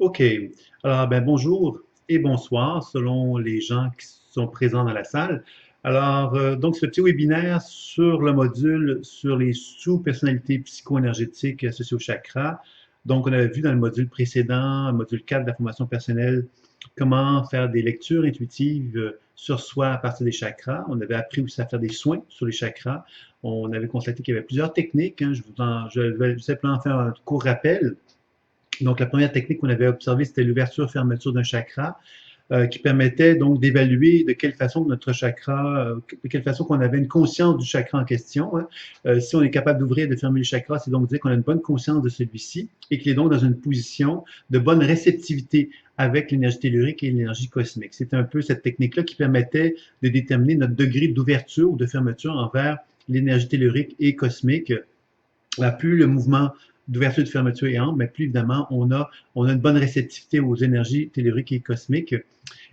OK. Alors, ben, bonjour et bonsoir selon les gens qui sont présents dans la salle. Alors, donc, ce petit webinaire sur le module sur les sous-personnalités psycho-énergétiques associées au chakra. Donc, on avait vu dans le module précédent, le module 4 de la formation personnelle, comment faire des lectures intuitives sur soi à partir des chakras. On avait appris aussi à faire des soins sur les chakras. On avait constaté qu'il y avait plusieurs techniques, hein. Je vais simplement faire un court rappel. Donc, la première technique qu'on avait observée, c'était l'ouverture-fermeture d'un chakra, qui permettait donc d'évaluer de quelle façon notre chakra, de quelle façon qu'on avait une conscience du chakra en question, hein. Si on est capable d'ouvrir et de fermer le chakra, c'est donc dire qu'on a une bonne conscience de celui-ci et qu'il est donc dans une position de bonne réceptivité avec l'énergie tellurique et l'énergie cosmique. C'est un peu cette technique-là qui permettait de déterminer notre degré d'ouverture ou de fermeture envers l'énergie tellurique et cosmique. Plus le mouvement d'ouverture et de fermeture est ample, mais plus évidemment on a une bonne réceptivité aux énergies telluriques et cosmiques.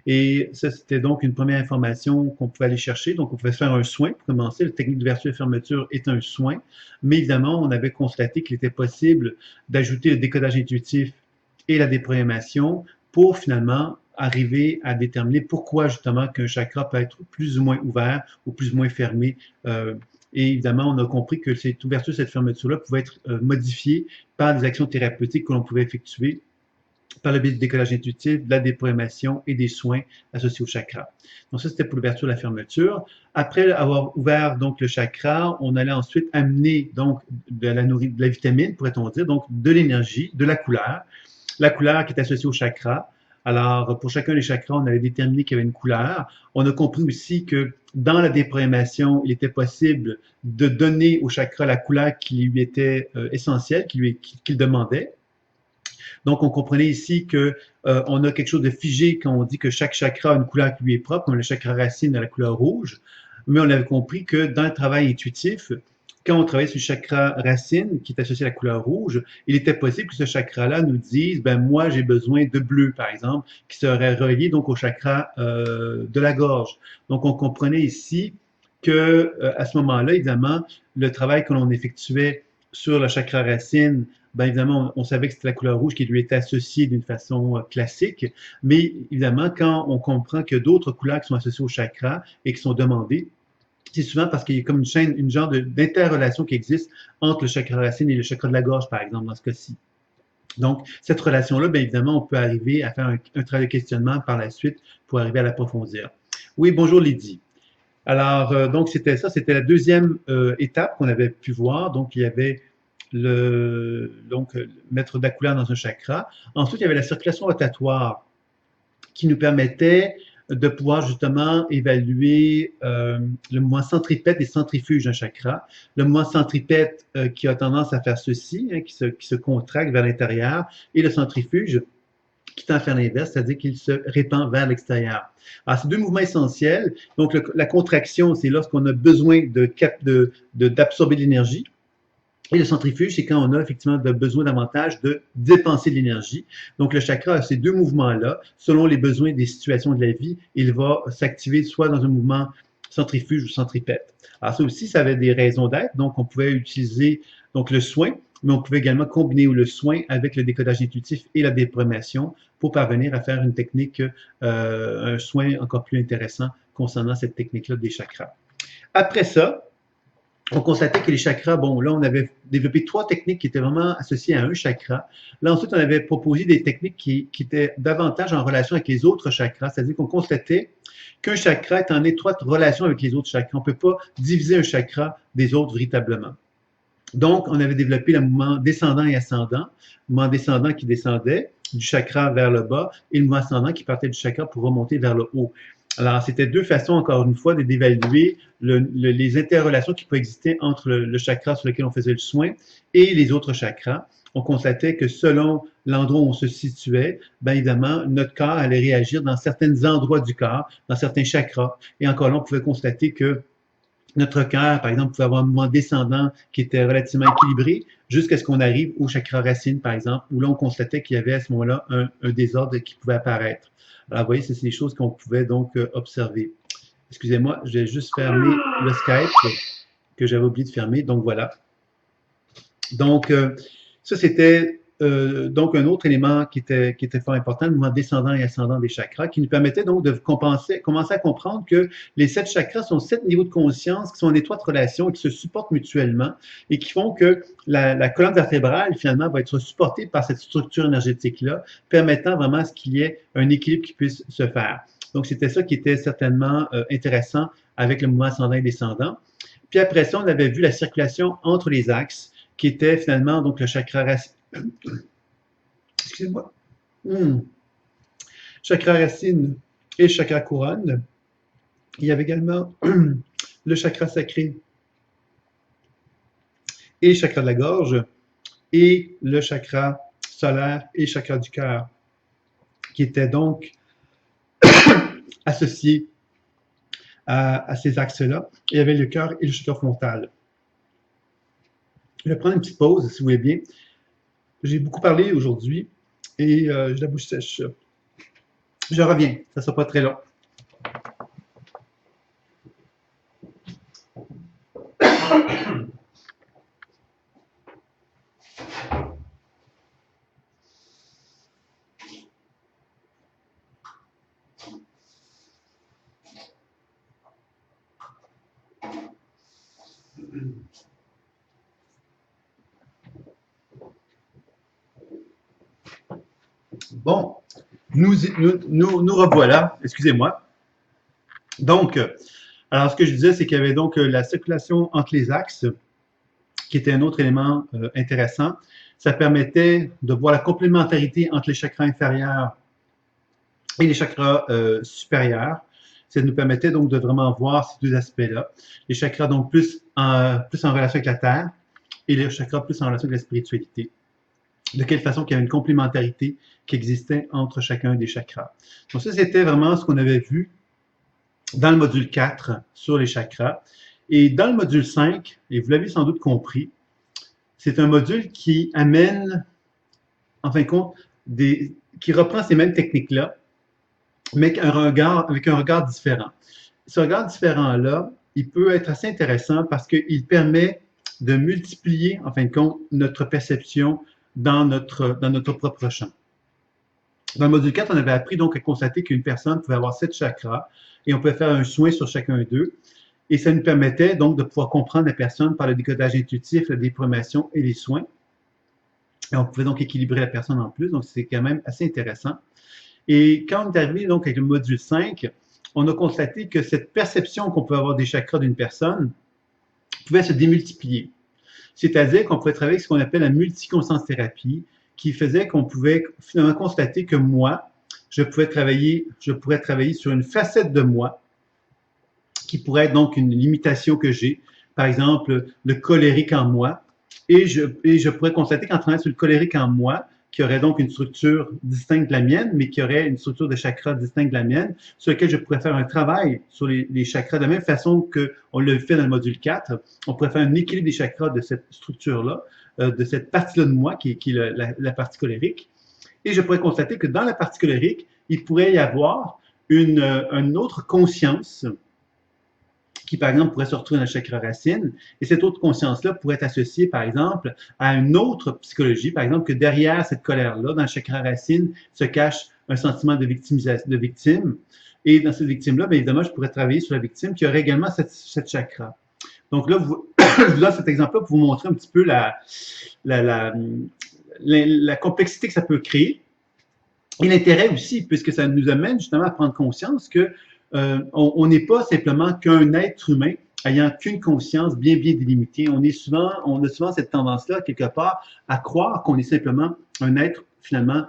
Et ça, c'était donc une première information qu'on pouvait aller chercher. Donc, on pouvait faire un soin pour commencer. La technique d'ouverture et fermeture est un soin. Mais évidemment, on avait constaté qu'il était possible d'ajouter le décodage intuitif et la déprogrammation pour finalement arriver à déterminer pourquoi justement qu'un chakra peut être plus ou moins ouvert ou plus ou moins fermé. Et évidemment, on a compris que cette ouverture, cette fermeture-là pouvait être modifiée par des actions thérapeutiques que l'on pouvait effectuer par le biais du décollage intuitif, de la déprogrammation et des soins associés au chakra. Donc ça, c'était pour l'ouverture et la fermeture. Après avoir ouvert donc le chakra, on allait ensuite amener donc de la vitamine, pourrait-on dire, donc de l'énergie, de la couleur qui est associée au chakra. Alors, pour chacun des chakras, on avait déterminé qu'il y avait une couleur. On a compris aussi que dans la déprogrammation, il était possible de donner au chakra la couleur qui lui était essentielle, qu'il demandait. Donc, on comprenait ici que on a quelque chose de figé quand on dit que chaque chakra a une couleur qui lui est propre, comme le chakra racine a la couleur rouge. Mais on avait compris que dans le travail intuitif, quand on travaille sur le chakra racine, qui est associé à la couleur rouge, il était possible que ce chakra-là nous dise, ben moi j'ai besoin de bleu, par exemple, qui serait relié donc au chakra de la gorge. Donc on comprenait ici que à ce moment-là, évidemment, le travail que l'on effectuait sur le chakra racine, ben évidemment, on savait que c'était la couleur rouge qui lui était associée d'une façon classique, mais évidemment, quand on comprend qu'il y a d'autres couleurs qui sont associées au chakra et qui sont demandées, c'est souvent parce qu'il y a comme une chaîne, une genre d'interrelation qui existe entre le chakra racine et le chakra de la gorge, par exemple, dans ce cas-ci. Donc, cette relation-là, bien évidemment, on peut arriver à faire un travail de questionnement par la suite pour arriver à l'approfondir. Oui, bonjour Lydie. Alors, donc, c'était ça, c'était la deuxième étape qu'on avait pu voir. Donc, il y avait mettre de la couleur dans un chakra. Ensuite, il y avait la circulation rotatoire qui nous permettait de pouvoir justement évaluer le mouvement centripète et centrifuge d'un chakra. Le mouvement centripète qui a tendance à faire ceci, hein, qui se contracte vers l'intérieur, et le centrifuge qui tend à faire l'inverse, c'est-à-dire qu'il se répand vers l'extérieur. Alors, c'est deux mouvements essentiels. Donc, la contraction, c'est lorsqu'on a besoin d'absorber de l'énergie. Et le centrifuge, c'est quand on a effectivement besoin davantage de dépenser de l'énergie. Donc, le chakra a ces deux mouvements-là. Selon les besoins des situations de la vie, il va s'activer soit dans un mouvement centrifuge ou centripète. Alors, ça aussi, ça avait des raisons d'être. Donc, on pouvait utiliser donc, le soin, mais on pouvait également combiner le soin avec le décodage intuitif et la déprogrammation pour parvenir à faire une technique, un soin encore plus intéressant concernant cette technique-là des chakras. Après ça, on constatait que les chakras, bon, là, on avait développé trois techniques qui étaient vraiment associées à un chakra. Là, ensuite, on avait proposé des techniques qui étaient davantage en relation avec les autres chakras, c'est-à-dire qu'on constatait qu'un chakra est en étroite relation avec les autres chakras. On ne peut pas diviser un chakra des autres véritablement. Donc, on avait développé le mouvement descendant et ascendant, le mouvement descendant qui descendait du chakra vers le bas et le mouvement ascendant qui partait du chakra pour remonter vers le haut. Alors, c'était deux façons, encore une fois, d'évaluer les interrelations qui peuvent exister entre le chakra sur lequel on faisait le soin et les autres chakras. On constatait que selon l'endroit où on se situait, bien évidemment, notre corps allait réagir dans certains endroits du corps, dans certains chakras. Et encore là, on pouvait constater que notre cœur, par exemple, pouvait avoir un mouvement descendant qui était relativement équilibré jusqu'à ce qu'on arrive au chakra racine, par exemple, où là, on constatait qu'il y avait à ce moment-là un désordre qui pouvait apparaître. Alors, vous voyez, c'est des choses qu'on pouvait donc observer. Excusez-moi, je vais juste fermer le Skype que j'avais oublié de fermer. Donc, voilà. Donc, ça, c'était donc un autre élément qui était fort important, le mouvement descendant et ascendant des chakras, qui nous permettait donc de commencer à comprendre que les 7 chakras sont 7 niveaux de conscience qui sont en étroite relation et qui se supportent mutuellement et qui font que la colonne vertébrale, finalement, va être supportée par cette structure énergétique-là, permettant vraiment à ce qu'il y ait un équilibre qui puisse se faire. Donc, c'était ça qui était certainement intéressant avec le mouvement ascendant et descendant. Puis après ça, on avait vu la circulation entre les axes, qui était finalement donc le chakra racine. Excusez-moi. Chakra racine et chakra couronne. Il y avait également le chakra sacré et chakra de la gorge, et le chakra solaire et chakra du cœur, qui étaient donc associés à ces axes-là. Il y avait le cœur et le chakra frontal. Je vais prendre une petite pause, si vous voulez bien. J'ai beaucoup parlé aujourd'hui et j'ai la bouche sèche. Je reviens, ça ne sera pas très long. Bon, nous revoilà, excusez-moi. Donc, alors ce que je disais, c'est qu'il y avait donc la circulation entre les axes, qui était un autre élément intéressant. Ça permettait de voir la complémentarité entre les chakras inférieurs et les chakras supérieurs. Ça nous permettait donc de vraiment voir ces deux aspects-là. Les chakras donc plus en relation avec la Terre et les chakras plus en relation avec la spiritualité. De quelle façon qu'il y avait une complémentarité qui existait entre chacun des chakras. Donc ça, c'était vraiment ce qu'on avait vu dans le module 4 sur les chakras. Et dans le module 5, et vous l'avez sans doute compris, c'est un module qui amène, en fin de compte, qui reprend ces mêmes techniques-là, mais avec un regard différent. Ce regard différent-là, il peut être assez intéressant parce qu'il permet de multiplier, en fin de compte, notre perception dans notre propre champ. Dans le module 4, on avait appris donc à constater qu'une personne pouvait avoir 7 chakras et on pouvait faire un soin sur chacun d'eux. Et ça nous permettait donc de pouvoir comprendre la personne par le décodage intuitif, la déprogrammation et les soins. Et on pouvait donc équilibrer la personne en plus, donc c'est quand même assez intéressant. Et quand on est arrivé donc avec le module 5, on a constaté que cette perception qu'on peut avoir des chakras d'une personne pouvait se démultiplier. C'est-à-dire qu'on pouvait travailler avec ce qu'on appelle la multiconscience thérapie, qui faisait qu'on pouvait finalement constater que moi, je pourrais travailler sur une facette de moi qui pourrait être donc une limitation que j'ai, par exemple le colérique en moi, et je pourrais constater qu'en travaillant sur le colérique en moi, qui aurait donc une structure distincte de la mienne, mais qui aurait une structure de chakra distincte de la mienne, sur lequel je pourrais faire un travail sur les chakras de la même façon qu'on l'a fait dans le module 4. On pourrait faire un équilibre des chakras de cette structure-là, de cette partie-là de moi, qui est la partie colérique. Et je pourrais constater que dans la partie colérique, il pourrait y avoir une autre conscience qui, par exemple, pourrait se retrouver dans le chakra racine. Et cette autre conscience-là pourrait être associée, par exemple, à une autre psychologie, par exemple, que derrière cette colère-là, dans le chakra racine, se cache un sentiment de victime. Et dans cette victime-là, bien évidemment, je pourrais travailler sur la victime qui aurait également cette chakra. Donc là, je vous donne cet exemple-là pour vous montrer un petit peu la complexité que ça peut créer. Et l'intérêt aussi, puisque ça nous amène justement à prendre conscience que on n'est pas simplement qu'un être humain ayant qu'une conscience bien délimitée. On a souvent cette tendance-là, quelque part, à croire qu'on est simplement un être finalement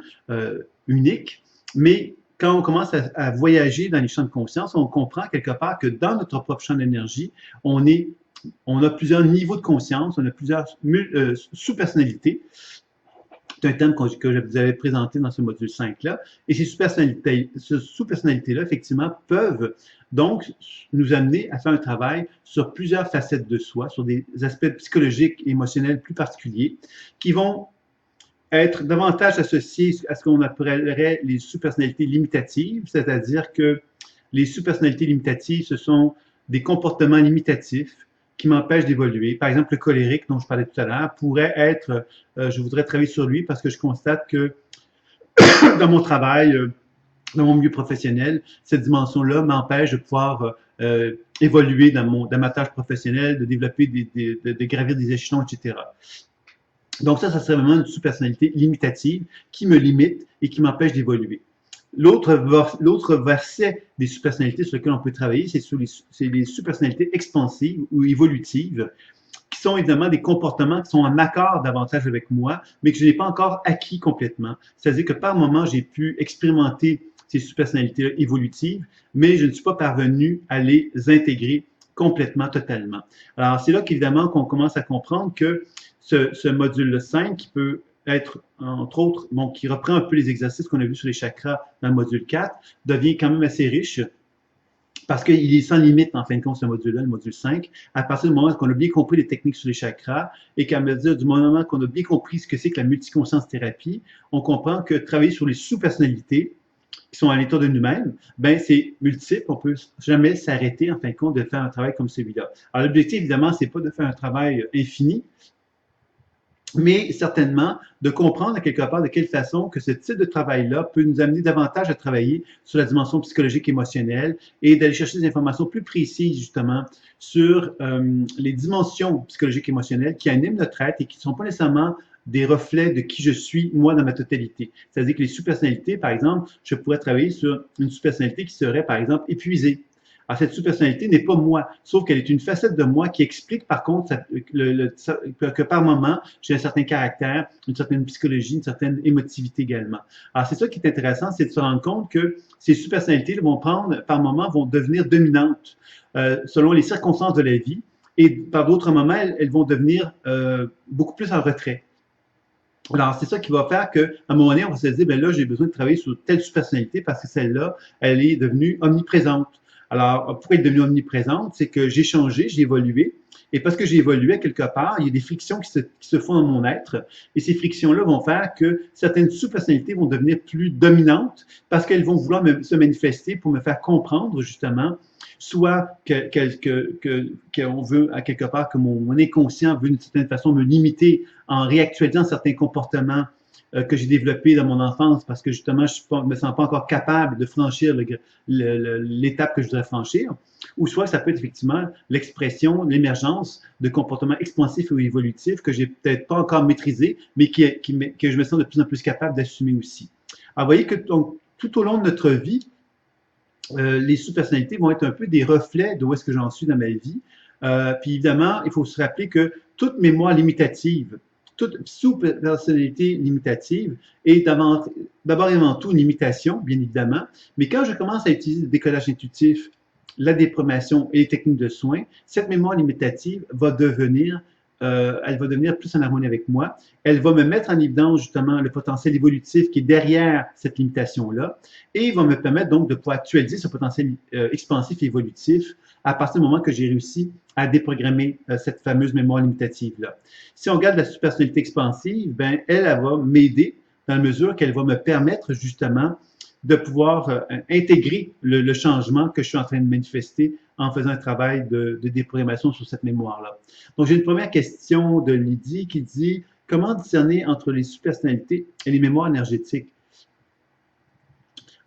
unique. Mais quand on commence à voyager dans les champs de conscience, on comprend quelque part que dans notre propre champ d'énergie, on a plusieurs niveaux de conscience, on a plusieurs sous-personnalités. C'est un thème que je vous avais présenté dans ce module 5-là. Et ces sous-personnalités-là, effectivement, peuvent donc nous amener à faire un travail sur plusieurs facettes de soi, sur des aspects psychologiques et émotionnels plus particuliers, qui vont être davantage associés à ce qu'on appellerait les sous-personnalités limitatives, c'est-à-dire que les sous-personnalités limitatives, ce sont des comportements limitatifs qui m'empêchent d'évoluer. Par exemple, le colérique dont je parlais tout à l'heure pourrait être, je voudrais travailler sur lui parce que je constate que dans mon travail, dans mon milieu professionnel, cette dimension-là m'empêche de pouvoir évoluer dans ma tâche professionnelle, de développer, de gravir des échelons, etc. Donc ça serait vraiment une sous-personnalité limitative qui me limite et qui m'empêche d'évoluer. L'autre verset des sous-personnalités sur lesquelles on peut travailler, c'est les sous-personnalités expansives ou évolutives, qui sont évidemment des comportements qui sont en accord davantage avec moi, mais que je n'ai pas encore acquis complètement. C'est-à-dire que par moment, j'ai pu expérimenter ces sous-personnalités évolutives, mais je ne suis pas parvenu à les intégrer complètement, totalement. Alors, c'est là qu'évidemment qu'on commence à comprendre que ce module 5 qui peut être, entre autres, bon, qui reprend un peu les exercices qu'on a vus sur les chakras dans le module 4, devient quand même assez riche parce qu'il est sans limite, en fin de compte, ce module-là, le module 5, à partir du moment qu'on a bien compris les techniques sur les chakras et qu'à mesure du moment qu'on a bien compris ce que c'est que la multiconscience thérapie, on comprend que travailler sur les sous-personnalités, qui sont à l'état de nous-mêmes, ben c'est multiple, on peut jamais s'arrêter, en fin de compte, de faire un travail comme celui-là. Alors, l'objectif, évidemment, c'est pas de faire un travail infini, mais certainement de comprendre à quelque part de quelle façon que ce type de travail-là peut nous amener davantage à travailler sur la dimension psychologique émotionnelle et d'aller chercher des informations plus précises justement sur les dimensions psychologiques émotionnelles qui animent notre être et qui ne sont pas nécessairement des reflets de qui je suis, moi, dans ma totalité. C'est-à-dire que les sous-personnalités, par exemple, je pourrais travailler sur une sous-personnalité qui serait, par exemple, épuisée. Alors, cette sous-personnalité n'est pas moi, sauf qu'elle est une facette de moi qui explique, par contre, que par moment, j'ai un certain caractère, une certaine psychologie, une certaine émotivité également. Alors, c'est ça qui est intéressant, c'est de se rendre compte que ces sous-personnalités vont prendre, par moment, vont devenir dominantes selon les circonstances de la vie, et par d'autres moments, elles vont devenir beaucoup plus en retrait. Alors, c'est ça qui va faire qu'à un moment donné, on va se dire, ben là, j'ai besoin de travailler sur telle sous-personnalité parce que celle-là, elle est devenue omniprésente. Alors, pourquoi elle est devenue omniprésente? C'est que j'ai changé, j'ai évolué. Et parce que j'ai évolué à quelque part, il y a des frictions qui se font dans mon être. Et ces frictions-là vont faire que certaines sous-personnalités vont devenir plus dominantes parce qu'elles vont vouloir se manifester pour me faire comprendre, justement, soit qu'on veut, à quelque part, que mon inconscient veut d'une certaine façon me limiter en réactualisant certains comportements que j'ai développés dans mon enfance parce que justement, je ne me sens pas encore capable de franchir l'étape que je voudrais franchir, ou soit ça peut être effectivement l'expression, l'émergence de comportements expansifs ou évolutifs que j'ai peut-être pas encore maîtrisés, mais que je me sens de plus en plus capable d'assumer aussi. Alors, vous voyez que donc, tout au long de notre vie, les sous-personnalités vont être un peu des reflets de où est-ce que j'en suis dans ma vie. Puis évidemment, il faut se rappeler que toute mémoire limitative, toute sous-personnalité limitative est d'abord et avant tout une limitation, bien évidemment. Mais quand je commence à utiliser le décollage intuitif, la déprogrammation et les techniques de soins, cette mémoire limitative va devenir elle va devenir plus en harmonie avec moi. Elle va me mettre en évidence justement le potentiel évolutif qui est derrière cette limitation-là et va me permettre donc de pouvoir actualiser ce potentiel expansif et évolutif à partir du moment que j'ai réussi à déprogrammer cette fameuse mémoire limitative-là. Si on regarde la personnalité expansive, ben, elle va m'aider dans la mesure qu'elle va me permettre justement de pouvoir intégrer le changement que je suis en train de manifester en faisant un travail de déprogrammation sur cette mémoire-là. Donc, j'ai une première question de Lydie qui dit « Comment discerner entre les sous-personnalités et les mémoires énergétiques? »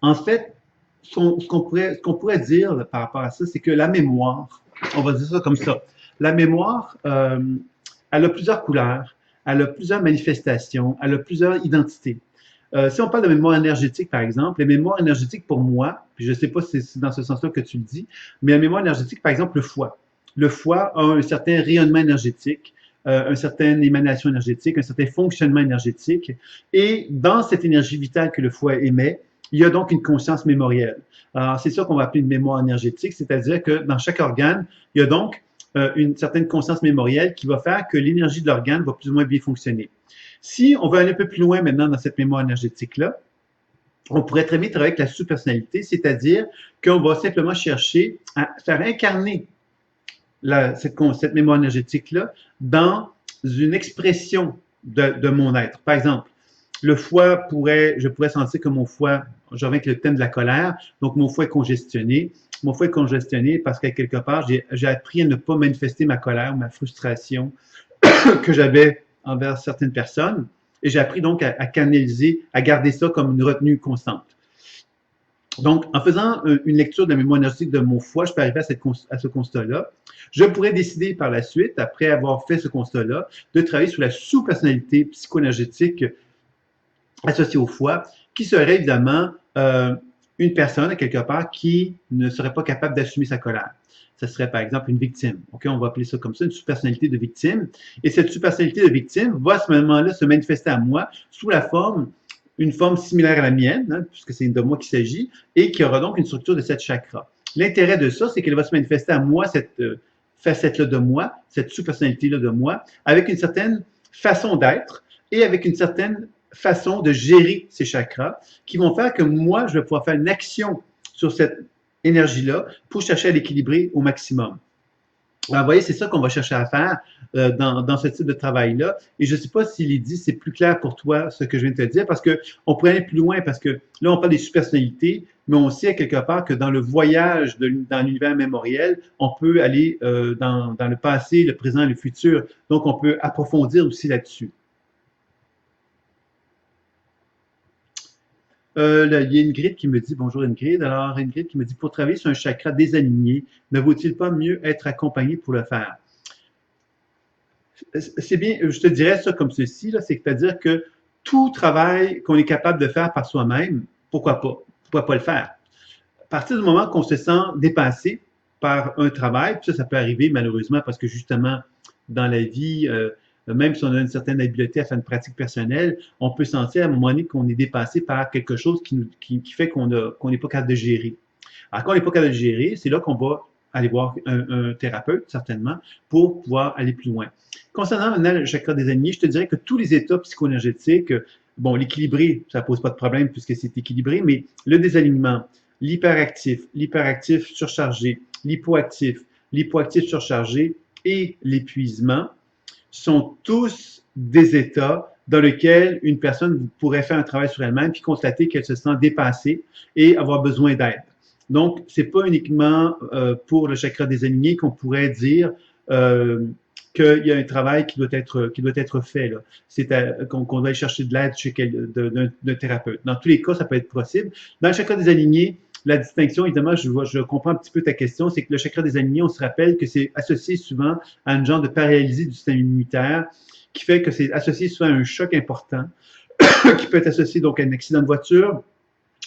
En fait, ce qu'on pourrait dire par rapport à ça, c'est que la mémoire, on va dire ça comme ça, la mémoire, elle a plusieurs couleurs, elle a plusieurs manifestations, elle a plusieurs identités. Si on parle de mémoire énergétique, par exemple, les mémoires énergétiques pour moi, puis je ne sais pas si c'est dans ce sens-là que tu le dis, mais la mémoire énergétique, par exemple, le foie. Le foie a un certain rayonnement énergétique, une certaine émanation énergétique, un certain fonctionnement énergétique. Et dans cette énergie vitale que le foie émet, il y a donc une conscience mémorielle. Alors, c'est ça qu'on va appeler une mémoire énergétique, c'est-à-dire que dans chaque organe, il y a donc une certaine conscience mémorielle qui va faire que l'énergie de l'organe va plus ou moins bien fonctionner. Si on veut aller un peu plus loin maintenant dans cette mémoire énergétique-là, on pourrait très bien travailler avec la sous-personnalité, c'est-à-dire qu'on va simplement chercher à faire incarner cette mémoire énergétique-là dans une expression de mon être. Par exemple, le foie je pourrais sentir que mon foie, je reviens avec le thème de la colère, donc mon foie est congestionné, mon foie est congestionné parce qu'à quelque part, j'ai appris à ne pas manifester ma colère, ma frustration que j'avais envers certaines personnes. Et j'ai appris donc à canaliser, à garder ça comme une retenue constante. Donc, en faisant une lecture de la mémoire énergétique de mon foie, je peux arriver à ce constat-là. Je pourrais décider par la suite, après avoir fait ce constat-là, de travailler sur la sous-personnalité psycho-énergétique associée au foie, qui serait évidemment une personne, quelque part, qui ne serait pas capable d'assumer sa colère. Ça serait, par exemple, une victime. Okay? On va appeler ça comme ça, une sous-personnalité de victime. Et cette sous-personnalité de victime va, à ce moment-là, se manifester à moi sous la forme une forme similaire à la mienne, hein, puisque c'est de moi qu'il s'agit, et qui aura donc une structure de 7 chakras. L'intérêt de ça, c'est qu'elle va se manifester à moi, cette facette-là de moi, cette sous-personnalité-là de moi, avec une certaine façon d'être et avec une certaine façon de gérer ces chakras qui vont faire que moi, je vais pouvoir faire une action sur cette énergie-là pour chercher à l'équilibrer au maximum. Alors, vous voyez, c'est ça qu'on va chercher à faire dans ce type de travail-là. Et je ne sais pas si Lydie, c'est plus clair pour toi ce que je viens de te dire, parce qu'on pourrait aller plus loin, parce que là, on parle des sous-personnalités, mais on sait à quelque part que dans le voyage dans l'univers mémoriel, on peut aller dans le passé, le présent, le futur. Donc, on peut approfondir aussi là-dessus. Là, il y a Ingrid qui me dit, bonjour Ingrid, alors Ingrid qui me dit, pour travailler sur un chakra désaligné, ne vaut-il pas mieux être accompagné pour le faire? C'est bien, je te dirais ça comme ceci, c'est-à-dire que tout travail qu'on est capable de faire par soi-même, pourquoi pas? Pourquoi pas le faire? À partir du moment qu'on se sent dépassé par un travail, puis ça peut arriver malheureusement parce que justement, dans la vie, même si on a une certaine habileté à faire une pratique personnelle, on peut sentir à un moment donné qu'on est dépassé par quelque chose qui fait qu'on n'est pas capable de gérer. Alors, quand on n'est pas capable de gérer, c'est là qu'on va aller voir un thérapeute, certainement, pour pouvoir aller plus loin. Concernant maintenant le chakra des alignés, je te dirais que tous les états psycho-énergétiques, bon, l'équilibré, ça ne pose pas de problème puisque c'est équilibré, mais le désalignement, l'hyperactif surchargé, l'hypoactif surchargé et l'épuisement sont tous des états dans lesquels une personne pourrait faire un travail sur elle-même puis constater qu'elle se sent dépassée et avoir besoin d'aide. Donc, c'est pas uniquement pour le chakra désaligné qu'on pourrait dire qu'il y a un travail qui doit être fait là. C'est qu'on doit aller chercher de l'aide chez d'un thérapeute. Dans tous les cas, ça peut être possible. Dans le chakra désaligné, la distinction, évidemment, je comprends un petit peu ta question, c'est que le chakra désaligné, on se rappelle que c'est associé souvent à une genre de paralysie du système immunitaire, qui fait que c'est associé souvent à un choc important, qui peut être associé donc à un accident de voiture,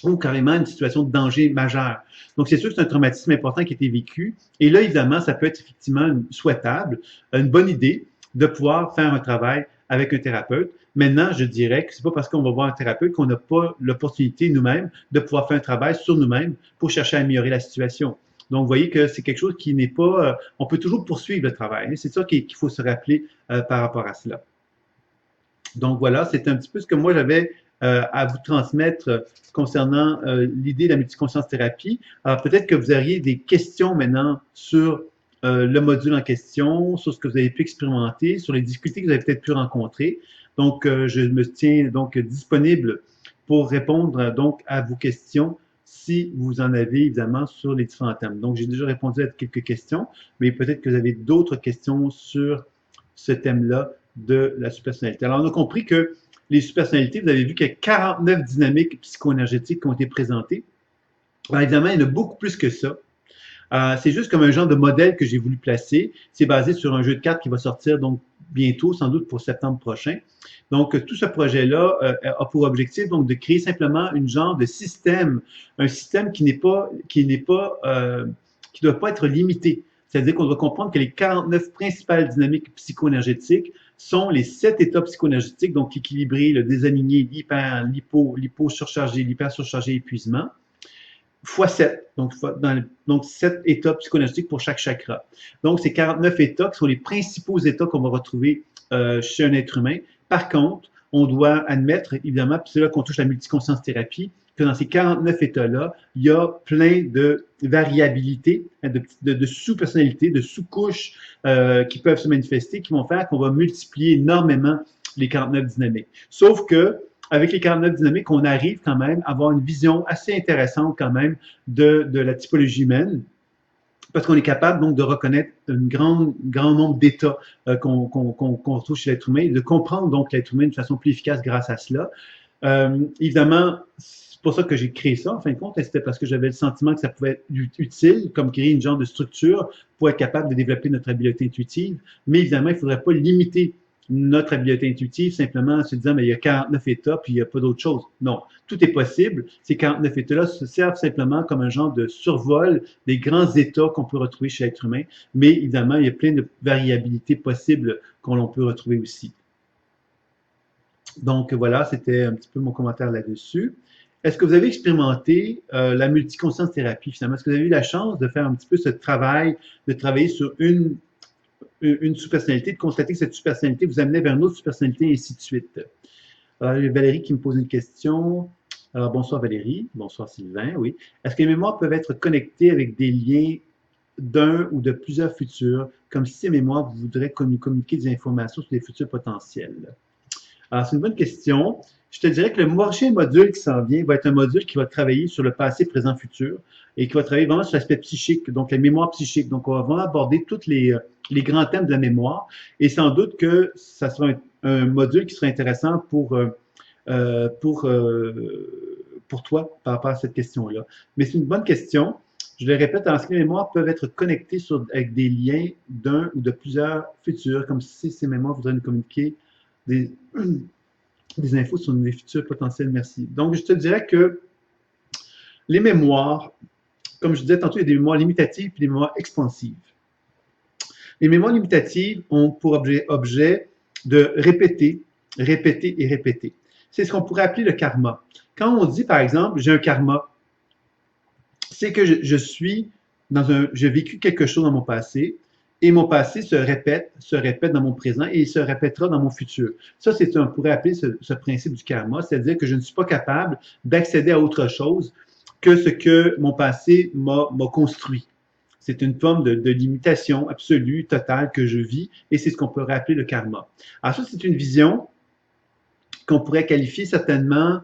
ou carrément une situation de danger majeur. Donc, c'est sûr que c'est un traumatisme important qui a été vécu. Et là, évidemment, ça peut être effectivement souhaitable, une bonne idée de pouvoir faire un travail avec un thérapeute. Maintenant, je dirais que c'est pas parce qu'on va voir un thérapeute qu'on n'a pas l'opportunité nous-mêmes de pouvoir faire un travail sur nous-mêmes pour chercher à améliorer la situation. Donc, vous voyez que c'est quelque chose qui n'est pas... on peut toujours poursuivre le travail. C'est ça qu'il faut se rappeler par rapport à cela. Donc, voilà, c'est un petit peu ce que moi, j'avais à vous transmettre concernant l'idée de la multiconscience thérapie. Alors, peut-être que vous auriez des questions maintenant sur le module en question, sur ce que vous avez pu expérimenter, sur les difficultés que vous avez peut-être pu rencontrer. Donc, je me tiens donc disponible pour répondre donc à vos questions si vous en avez évidemment sur les différents thèmes. Donc, j'ai déjà répondu à quelques questions, mais peut-être que vous avez d'autres questions sur ce thème-là de la super-personnalité. Alors, on a compris que les super-personnalités, vous avez vu qu'il y a 49 dynamiques psycho-énergétiques qui ont été présentées. Alors, évidemment, il y en a beaucoup plus que ça. C'est juste comme un genre de modèle que j'ai voulu placer. C'est basé sur un jeu de cartes qui va sortir donc bientôt, sans doute pour septembre prochain. Donc, tout ce projet-là a pour objectif donc de créer simplement une genre de système, un système qui doit pas être limité. C'est-à-dire qu'on doit comprendre que les 49 principales dynamiques psycho-énergétiques sont les 7 états psycho-énergétiques, donc équilibré, le désaligné, l'hypo-surchargé, l'hyper-surchargé, épuisement, fois 7. Donc 7 états psycho-énergétiques pour chaque chakra. Donc, ces 49 états qui sont les principaux états qu'on va retrouver chez un être humain. Par contre, on doit admettre, évidemment, puis c'est là qu'on touche la multiconscience thérapie, que dans ces 49 états-là, il y a plein de variabilités, de sous-personnalités, de sous-couches qui peuvent se manifester, qui vont faire qu'on va multiplier énormément les 49 dynamiques. Sauf que, avec les 49 dynamiques, on arrive quand même à avoir une vision assez intéressante quand même de la typologie humaine, parce qu'on est capable donc de reconnaître un grand nombre d'états qu'on retrouve chez l'être humain et de comprendre donc l'être humain de façon plus efficace grâce à cela. Évidemment, c'est pour ça que j'ai créé ça, en fin de compte, et c'était parce que j'avais le sentiment que ça pouvait être utile, comme créer une genre de structure pour être capable de développer notre habileté intuitive. Mais évidemment, il ne faudrait pas limiter notre habileté intuitive simplement en se disant, mais il y a 49 états, puis il n'y a pas d'autre chose. Non, tout est possible. Ces 49 états-là se servent simplement comme un genre de survol des grands états qu'on peut retrouver chez l'être humain. Mais évidemment, il y a plein de variabilités possibles qu'on peut retrouver aussi. Donc voilà, c'était un petit peu mon commentaire là-dessus. Est-ce que vous avez expérimenté la multiconscience thérapie finalement? Est-ce que vous avez eu la chance de faire un petit peu ce travail, de travailler sur une sous-personnalité, de constater que cette sous-personnalité vous amenait vers une autre sous-personnalité, et ainsi de suite? Alors, il y a Valérie qui me pose une question. Alors, bonsoir Valérie, bonsoir Sylvain, oui. Est-ce que les mémoires peuvent être connectées avec des liens d'un ou de plusieurs futurs, comme si ces mémoires voudraient communiquer des informations sur des futurs potentiels? Alors, c'est une bonne question. Je te dirais que le prochain module qui s'en vient va être un module qui va travailler sur le passé, présent, futur et qui va travailler vraiment sur l'aspect psychique, donc la mémoire psychique. Donc, on va vraiment aborder tous les grands thèmes de la mémoire et sans doute que ça sera un module qui sera intéressant pour toi par rapport à cette question-là. Mais c'est une bonne question. Je le répète, en ce que les mémoires peuvent être connectées avec des liens d'un ou de plusieurs futurs, comme si ces mémoires voudraient nous communiquer des infos sur les futurs potentiels. Merci. Donc, je te dirais que les mémoires, comme je disais tantôt, il y a des mémoires limitatives et des mémoires expansives. Les mémoires limitatives ont pour objet de répéter, répéter et répéter. C'est ce qu'on pourrait appeler le karma. Quand on dit, par exemple, j'ai un karma, c'est que j'ai vécu quelque chose dans mon passé, et mon passé se répète dans mon présent et il se répétera dans mon futur. Ça, on pourrait appeler ce principe du karma, c'est-à-dire que je ne suis pas capable d'accéder à autre chose que ce que mon passé m'a construit. C'est une forme de limitation absolue, totale que je vis et c'est ce qu'on pourrait appeler le karma. Alors ça, c'est une vision qu'on pourrait qualifier certainement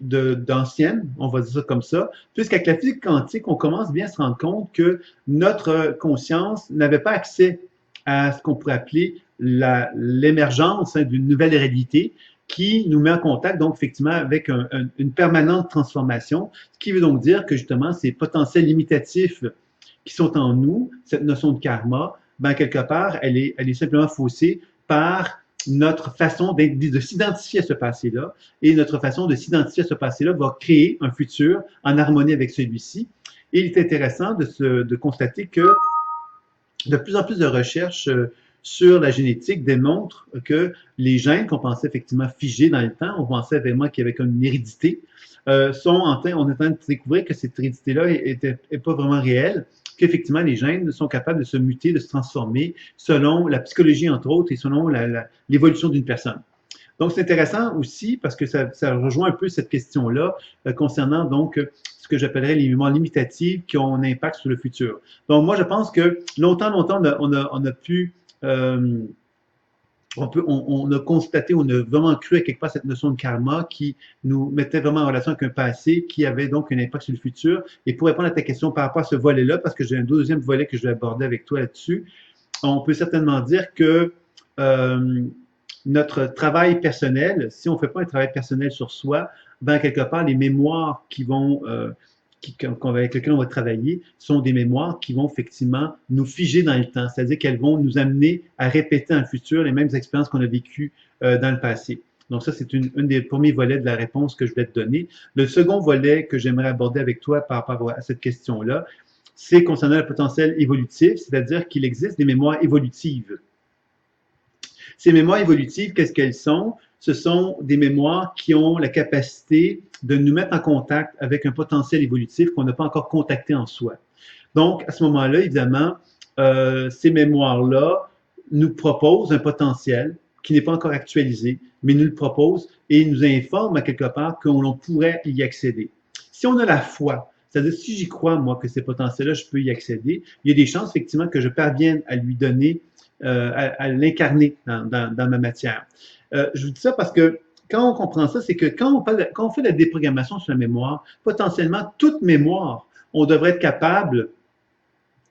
d'ancienne, on va dire ça comme ça, puisqu'avec la physique quantique, on commence bien à se rendre compte que notre conscience n'avait pas accès à ce qu'on pourrait appeler l'émergence d'une nouvelle réalité qui nous met en contact, donc, effectivement, avec une permanente transformation, ce qui veut donc dire que, justement, ces potentiels limitatifs qui sont en nous, cette notion de karma, ben, quelque part, elle est simplement faussée par notre façon de s'identifier à ce passé-là et notre façon de s'identifier à ce passé-là va créer un futur en harmonie avec celui-ci. Et il est intéressant de constater que de plus en plus de recherches sur la génétique démontrent que les gènes qu'on pensait effectivement figés dans le temps, on pensait vraiment qu'il y avait comme une hérédité, on est en train de découvrir que cette hérédité-là n'est pas vraiment réelle, qu'effectivement les gènes sont capables de se muter, de se transformer selon la psychologie entre autres et selon l'évolution d'une personne. Donc c'est intéressant aussi parce que ça rejoint un peu cette question-là concernant donc ce que j'appellerais les mémoires limitatives qui ont un impact sur le futur. Donc moi je pense que longtemps on a pu on a constaté, on a vraiment cru à quelque part cette notion de karma qui nous mettait vraiment en relation avec un passé qui avait donc un impact sur le futur. Et pour répondre à ta question par rapport à ce volet-là, parce que j'ai un deuxième volet que je vais aborder avec toi là-dessus, on peut certainement dire que notre travail personnel, si on ne fait pas un travail personnel sur soi, ben quelque part, les mémoires avec lesquelles on va travailler sont des mémoires qui vont effectivement nous figer dans le temps, c'est-à-dire qu'elles vont nous amener à répéter en futur les mêmes expériences qu'on a vécues dans le passé. Donc ça, c'est une des premiers volets de la réponse que je vais te donner. Le second volet que j'aimerais aborder avec toi par rapport à cette question-là, c'est concernant le potentiel évolutif, c'est-à-dire qu'il existe des mémoires évolutives. Ces mémoires évolutives, qu'est-ce qu'elles sont? Ce sont des mémoires qui ont la capacité de nous mettre en contact avec un potentiel évolutif qu'on n'a pas encore contacté en soi. Donc, à ce moment-là, évidemment, ces mémoires-là nous proposent un potentiel qui n'est pas encore actualisé, mais nous le proposent et nous informent à quelque part qu'on pourrait y accéder. Si on a la foi, c'est-à-dire si j'y crois, moi, que ces potentiels-là, je peux y accéder, il y a des chances, effectivement, que je parvienne à lui donner à l'incarner dans ma matière. Je vous dis ça parce que quand on comprend ça, c'est que quand on fait la déprogrammation sur la mémoire, potentiellement toute mémoire, on devrait être capable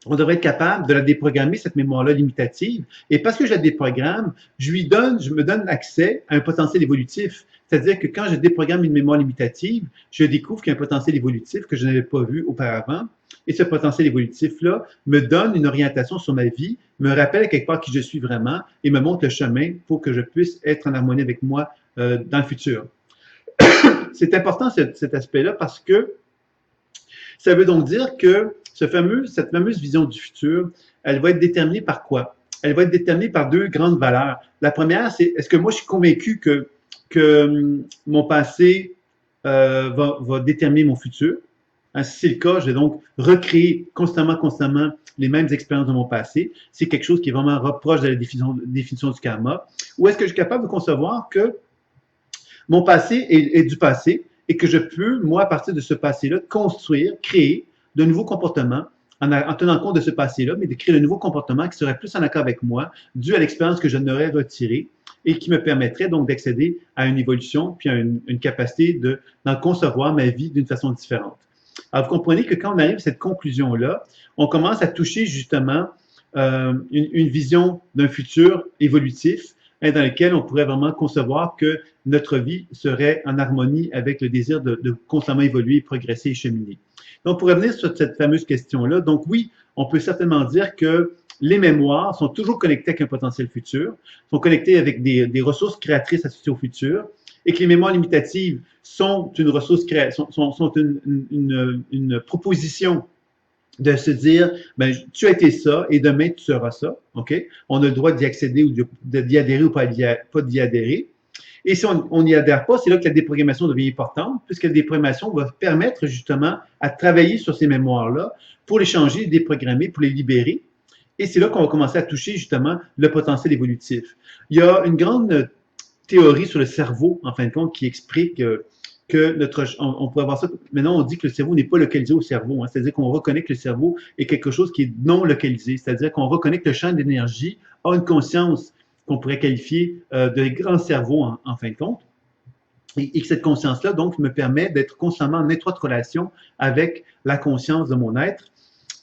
on devrait être capable de la déprogrammer, cette mémoire-là limitative. Et parce que je la déprogramme, je me donne accès à un potentiel évolutif. C'est-à-dire que quand je déprogramme une mémoire limitative, je découvre qu'il y a un potentiel évolutif que je n'avais pas vu auparavant. Et ce potentiel évolutif-là me donne une orientation sur ma vie, me rappelle quelque part qui je suis vraiment et me montre le chemin pour que je puisse être en harmonie avec moi dans le futur. C'est important cet aspect-là parce que ça veut donc dire que cette fameuse vision du futur, elle va être déterminée par quoi? Elle va être déterminée par deux grandes valeurs. La première, c'est est-ce que moi je suis convaincu que mon passé va déterminer mon futur? Hein, si c'est le cas, je vais donc recréer constamment les mêmes expériences de mon passé. C'est quelque chose qui est vraiment proche de la définition du karma. Ou est-ce que je suis capable de concevoir que mon passé est du passé et que je peux, moi, à partir de ce passé-là, construire, créer de nouveaux comportements en tenant compte de ce passé-là, mais de créer de nouveaux comportements qui seraient plus en accord avec moi, dû à l'expérience que je n'aurais retirée et qui me permettrait donc d'accéder à une évolution puis à une capacité d'en concevoir ma vie d'une façon différente. Alors, vous comprenez que quand on arrive à cette conclusion-là, on commence à toucher justement une vision d'un futur évolutif dans lequel on pourrait vraiment concevoir que notre vie serait en harmonie avec le désir de constamment évoluer, progresser et cheminer. Donc, pour revenir sur cette fameuse question-là, donc oui, on peut certainement dire que les mémoires sont toujours connectées avec un potentiel futur, sont connectées avec des ressources créatrices associées au futur, et que les mémoires limitatives sont une ressource sont une proposition de se dire, ben, tu as été ça et demain tu seras ça, OK? On a le droit d'y accéder ou d'y adhérer ou pas d'y adhérer. Et si on n'y adhère pas, c'est là que la déprogrammation devient importante, puisque la déprogrammation va permettre justement à travailler sur ces mémoires-là pour les changer, les déprogrammer, pour les libérer. Et c'est là qu'on va commencer à toucher justement le potentiel évolutif. Il y a une grande théorie sur le cerveau, en fin de compte, qui explique que on pourrait voir ça, maintenant on dit que le cerveau n'est pas localisé au cerveau, hein, c'est-à-dire qu'on reconnaît que le cerveau est quelque chose qui est non localisé, c'est-à-dire qu'on reconnaît que le champ d'énergie a une conscience qu'on pourrait qualifier de grand cerveau en fin de compte, et que cette conscience-là, donc, me permet d'être constamment en étroite relation avec la conscience de mon être.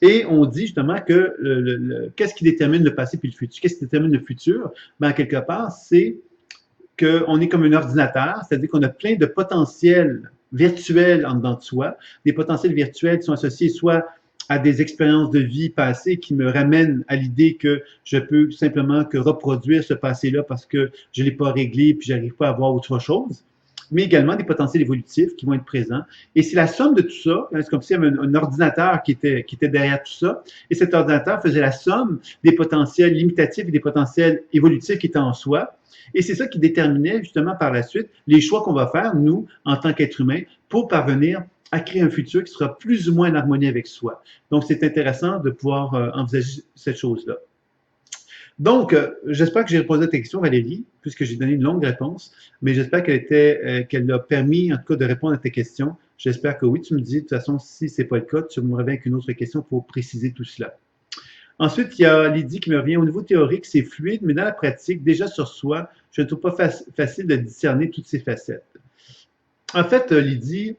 Et on dit justement que qu'est-ce qui détermine le passé puis le futur? Qu'est-ce qui détermine le futur? Ben, quelque part, c'est qu'on est comme un ordinateur, c'est-à-dire qu'on a plein de potentiels virtuels en dedans de soi, des potentiels virtuels qui sont associés soit à des expériences de vie passées qui me ramènent à l'idée que je peux simplement que reproduire ce passé-là parce que je ne l'ai pas réglé puis j'arrive pas à voir autre chose, mais également des potentiels évolutifs qui vont être présents. Et c'est la somme de tout ça, c'est comme s'il y avait un ordinateur qui était derrière tout ça, et cet ordinateur faisait la somme des potentiels limitatifs et des potentiels évolutifs qui étaient en soi. Et c'est ça qui déterminait justement par la suite les choix qu'on va faire, nous, en tant qu'êtres humains, pour parvenir à créer un futur qui sera plus ou moins en harmonie avec soi. Donc, c'est intéressant de pouvoir envisager cette chose-là. Donc, j'espère que j'ai répondu à ta question, Valérie, puisque j'ai donné une longue réponse, mais j'espère qu'elle a permis, en tout cas, de répondre à tes questions. J'espère que oui, tu me dis, de toute façon, si ce n'est pas le cas, tu me reviens avec une autre question pour préciser tout cela. Ensuite, il y a Lydie qui me revient. Au niveau théorique, c'est fluide, mais dans la pratique, déjà sur soi, je ne trouve pas facile de discerner toutes ces facettes. En fait, Lydie,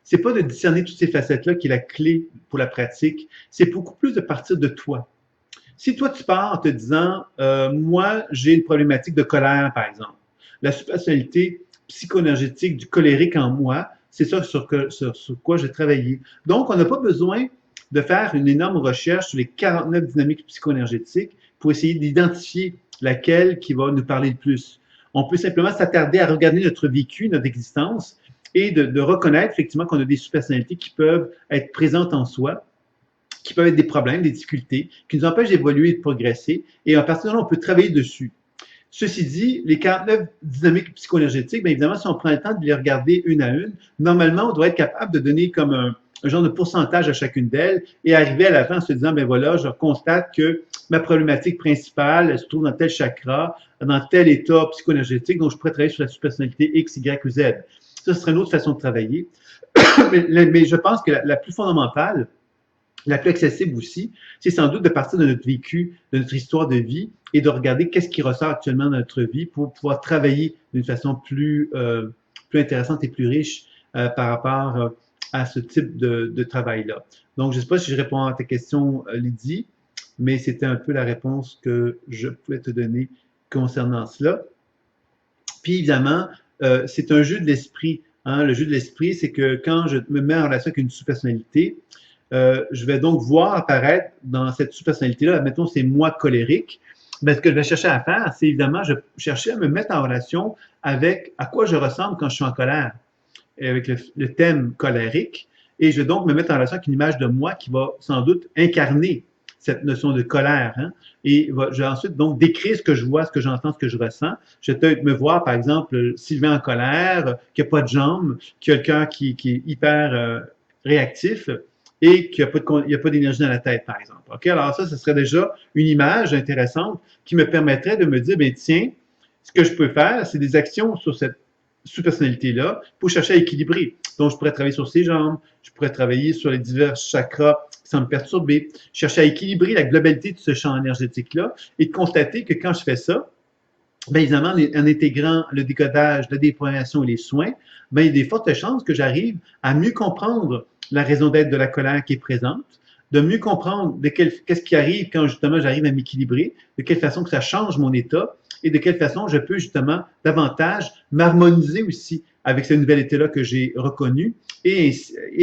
c'est pas de discerner toutes ces facettes-là qui est la clé pour la pratique, c'est beaucoup plus de partir de toi. Si toi, tu pars en te disant, moi, j'ai une problématique de colère, par exemple, la superficialité psychoénergétique du colérique en moi, c'est ça sur quoi j'ai travaillé. Donc, on n'a pas besoin de faire une énorme recherche sur les 49 dynamiques psychoénergétiques pour essayer d'identifier laquelle qui va nous parler le plus. On peut simplement s'attarder à regarder notre vécu, notre existence, et de reconnaître effectivement qu'on a des subpersonnalités qui peuvent être présentes en soi, qui peuvent être des problèmes, des difficultés, qui nous empêchent d'évoluer et de progresser. Et à partir de là, on peut travailler dessus. Ceci dit, les 49 dynamiques psychoénergétiques, bien évidemment, si on prend le temps de les regarder une à une, normalement, on doit être capable de donner comme un genre de pourcentage à chacune d'elles et arriver à la fin en se disant, ben voilà, je constate que ma problématique principale elle se trouve dans tel chakra, dans tel état psychoénergétique, donc je pourrais travailler sur la personnalité X, Y ou Z. Ça, ce serait une autre façon de travailler. mais je pense que la plus fondamentale, la plus accessible aussi, c'est sans doute de partir de notre vécu, de notre histoire de vie et de regarder qu'est-ce qui ressort actuellement dans notre vie pour pouvoir travailler d'une façon plus intéressante et plus riche par rapport à ce type de travail-là. Donc, je ne sais pas si je réponds à ta question, Lydie, mais c'était un peu la réponse que je pouvais te donner concernant cela. Puis évidemment, c'est un jeu de l'esprit. Hein. Le jeu de l'esprit, c'est que quand je me mets en relation avec une sous-personnalité, je vais donc voir apparaître dans cette sous-personnalité-là, admettons, c'est moi colérique. Mais ce que je vais chercher à faire, c'est évidemment, je chercher à me mettre en relation avec à quoi je ressemble quand je suis en colère, et avec le thème colérique. Et je vais donc me mettre en relation avec une image de moi qui va sans doute incarner cette notion de colère. Hein? Et je vais ensuite donc décrire ce que je vois, ce que j'entends, ce que je ressens. Je vais peut-être me voir, par exemple, Sylvain en colère, qui n'a pas de jambes, qui a le cœur qui est hyper réactif et qui n'a pas d'énergie dans la tête, par exemple. OK? Alors ça, ce serait déjà une image intéressante qui me permettrait de me dire, bien tiens, ce que je peux faire, c'est des actions sur cette sous-personnalité-là pour chercher à équilibrer. Donc, je pourrais travailler sur ses jambes, je pourrais travailler sur les divers chakras qui semblent perturbés, chercher à équilibrer la globalité de ce champ énergétique-là et de constater que quand je fais ça, bien évidemment, en intégrant le décodage, la déprogrammation et les soins, bien, il y a des fortes chances que j'arrive à mieux comprendre la raison d'être de la colère qui est présente, de mieux comprendre qu'est-ce qui arrive quand justement j'arrive à m'équilibrer, de quelle façon que ça change mon état et de quelle façon je peux justement davantage m'harmoniser aussi avec ce nouvel état-là que j'ai reconnu et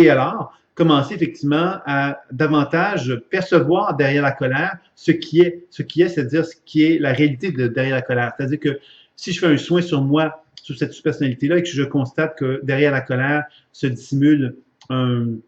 alors commencer effectivement à davantage percevoir derrière la colère ce qui est, c'est-à-dire ce qui est la réalité derrière la colère. C'est-à-dire que si je fais un soin sur moi, sur cette personnalité-là, et que je constate que derrière la colère se dissimule une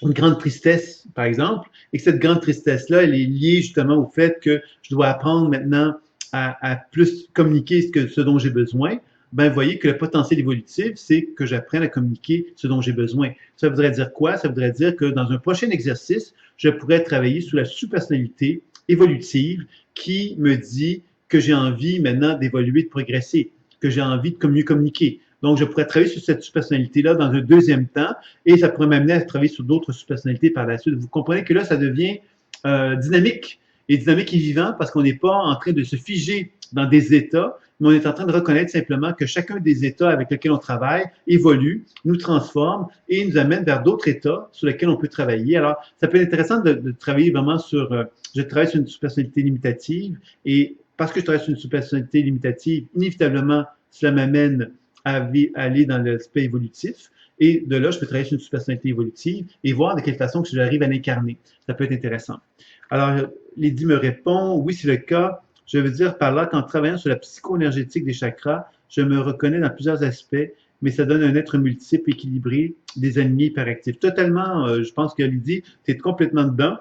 grande tristesse, par exemple, et que cette grande tristesse-là, elle est liée justement au fait que je dois apprendre maintenant à plus communiquer ce dont j'ai besoin, ben, vous voyez que le potentiel évolutif, c'est que j'apprenne à communiquer ce dont j'ai besoin. Ça voudrait dire quoi? Ça voudrait dire que dans un prochain exercice, je pourrais travailler sur la sous-personnalité évolutive qui me dit que j'ai envie maintenant d'évoluer, de progresser, que j'ai envie de mieux communiquer. Donc, je pourrais travailler sur cette sous-personnalité-là dans un deuxième temps et ça pourrait m'amener à travailler sur d'autres sous-personnalités par la suite. Vous comprenez que là, ça devient dynamique et dynamique et vivant parce qu'on n'est pas en train de se figer dans des états, mais on est en train de reconnaître simplement que chacun des états avec lesquels on travaille évolue, nous transforme et nous amène vers d'autres états sur lesquels on peut travailler. Alors, ça peut être intéressant de travailler vraiment sur, je travaille sur une sous-personnalité limitative et parce que je travaille sur une sous-personnalité limitative, inévitablement, cela m'amène à aller dans l'aspect évolutif. Et de là, je peux travailler sur une sous-personnalité évolutive et voir de quelle façon que j'arrive à l'incarner. Ça peut être intéressant. Alors, Lydie me répond, oui, c'est le cas. Je veux dire par là qu'en travaillant sur la psycho-énergétique des chakras, je me reconnais dans plusieurs aspects, mais ça donne un être multiple, équilibré, désaligné, hyperactif. Totalement, je pense que Lydie, tu es complètement dedans.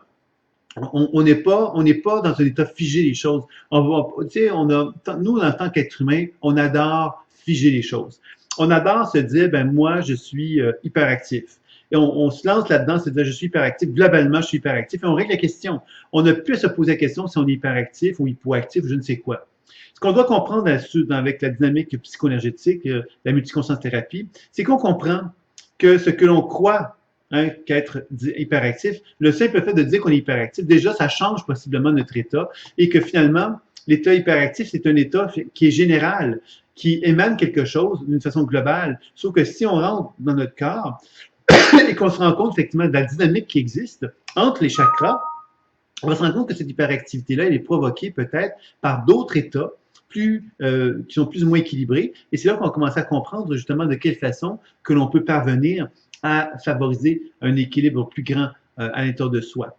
On n'est pas dans un état figé des choses. Tu sais, nous, en tant qu'être humain, on adore figer les choses. On adore se dire, ben moi, je suis hyperactif. Et on se lance là-dedans, c'est-à-dire, je suis hyperactif. Globalement, je suis hyperactif. Et on règle la question. On ne peut se poser la question si on est hyperactif ou hypoactif ou je ne sais quoi. Ce qu'on doit comprendre avec la dynamique psycho-énergétique, la multiconscience thérapie, c'est qu'on comprend que ce que l'on croit qu'être hyperactif, le simple fait de dire qu'on est hyperactif, déjà, ça change possiblement notre état et que finalement, l'état hyperactif, c'est un état qui est général, qui émane quelque chose d'une façon globale. Sauf que si on rentre dans notre corps et qu'on se rend compte effectivement de la dynamique qui existe entre les chakras, on va se rendre compte que cette hyperactivité-là, elle est provoquée peut-être par d'autres états qui sont plus ou moins équilibrés. Et c'est là qu'on va commencer à comprendre justement de quelle façon que l'on peut parvenir à favoriser un équilibre plus grand à l'intérieur de soi.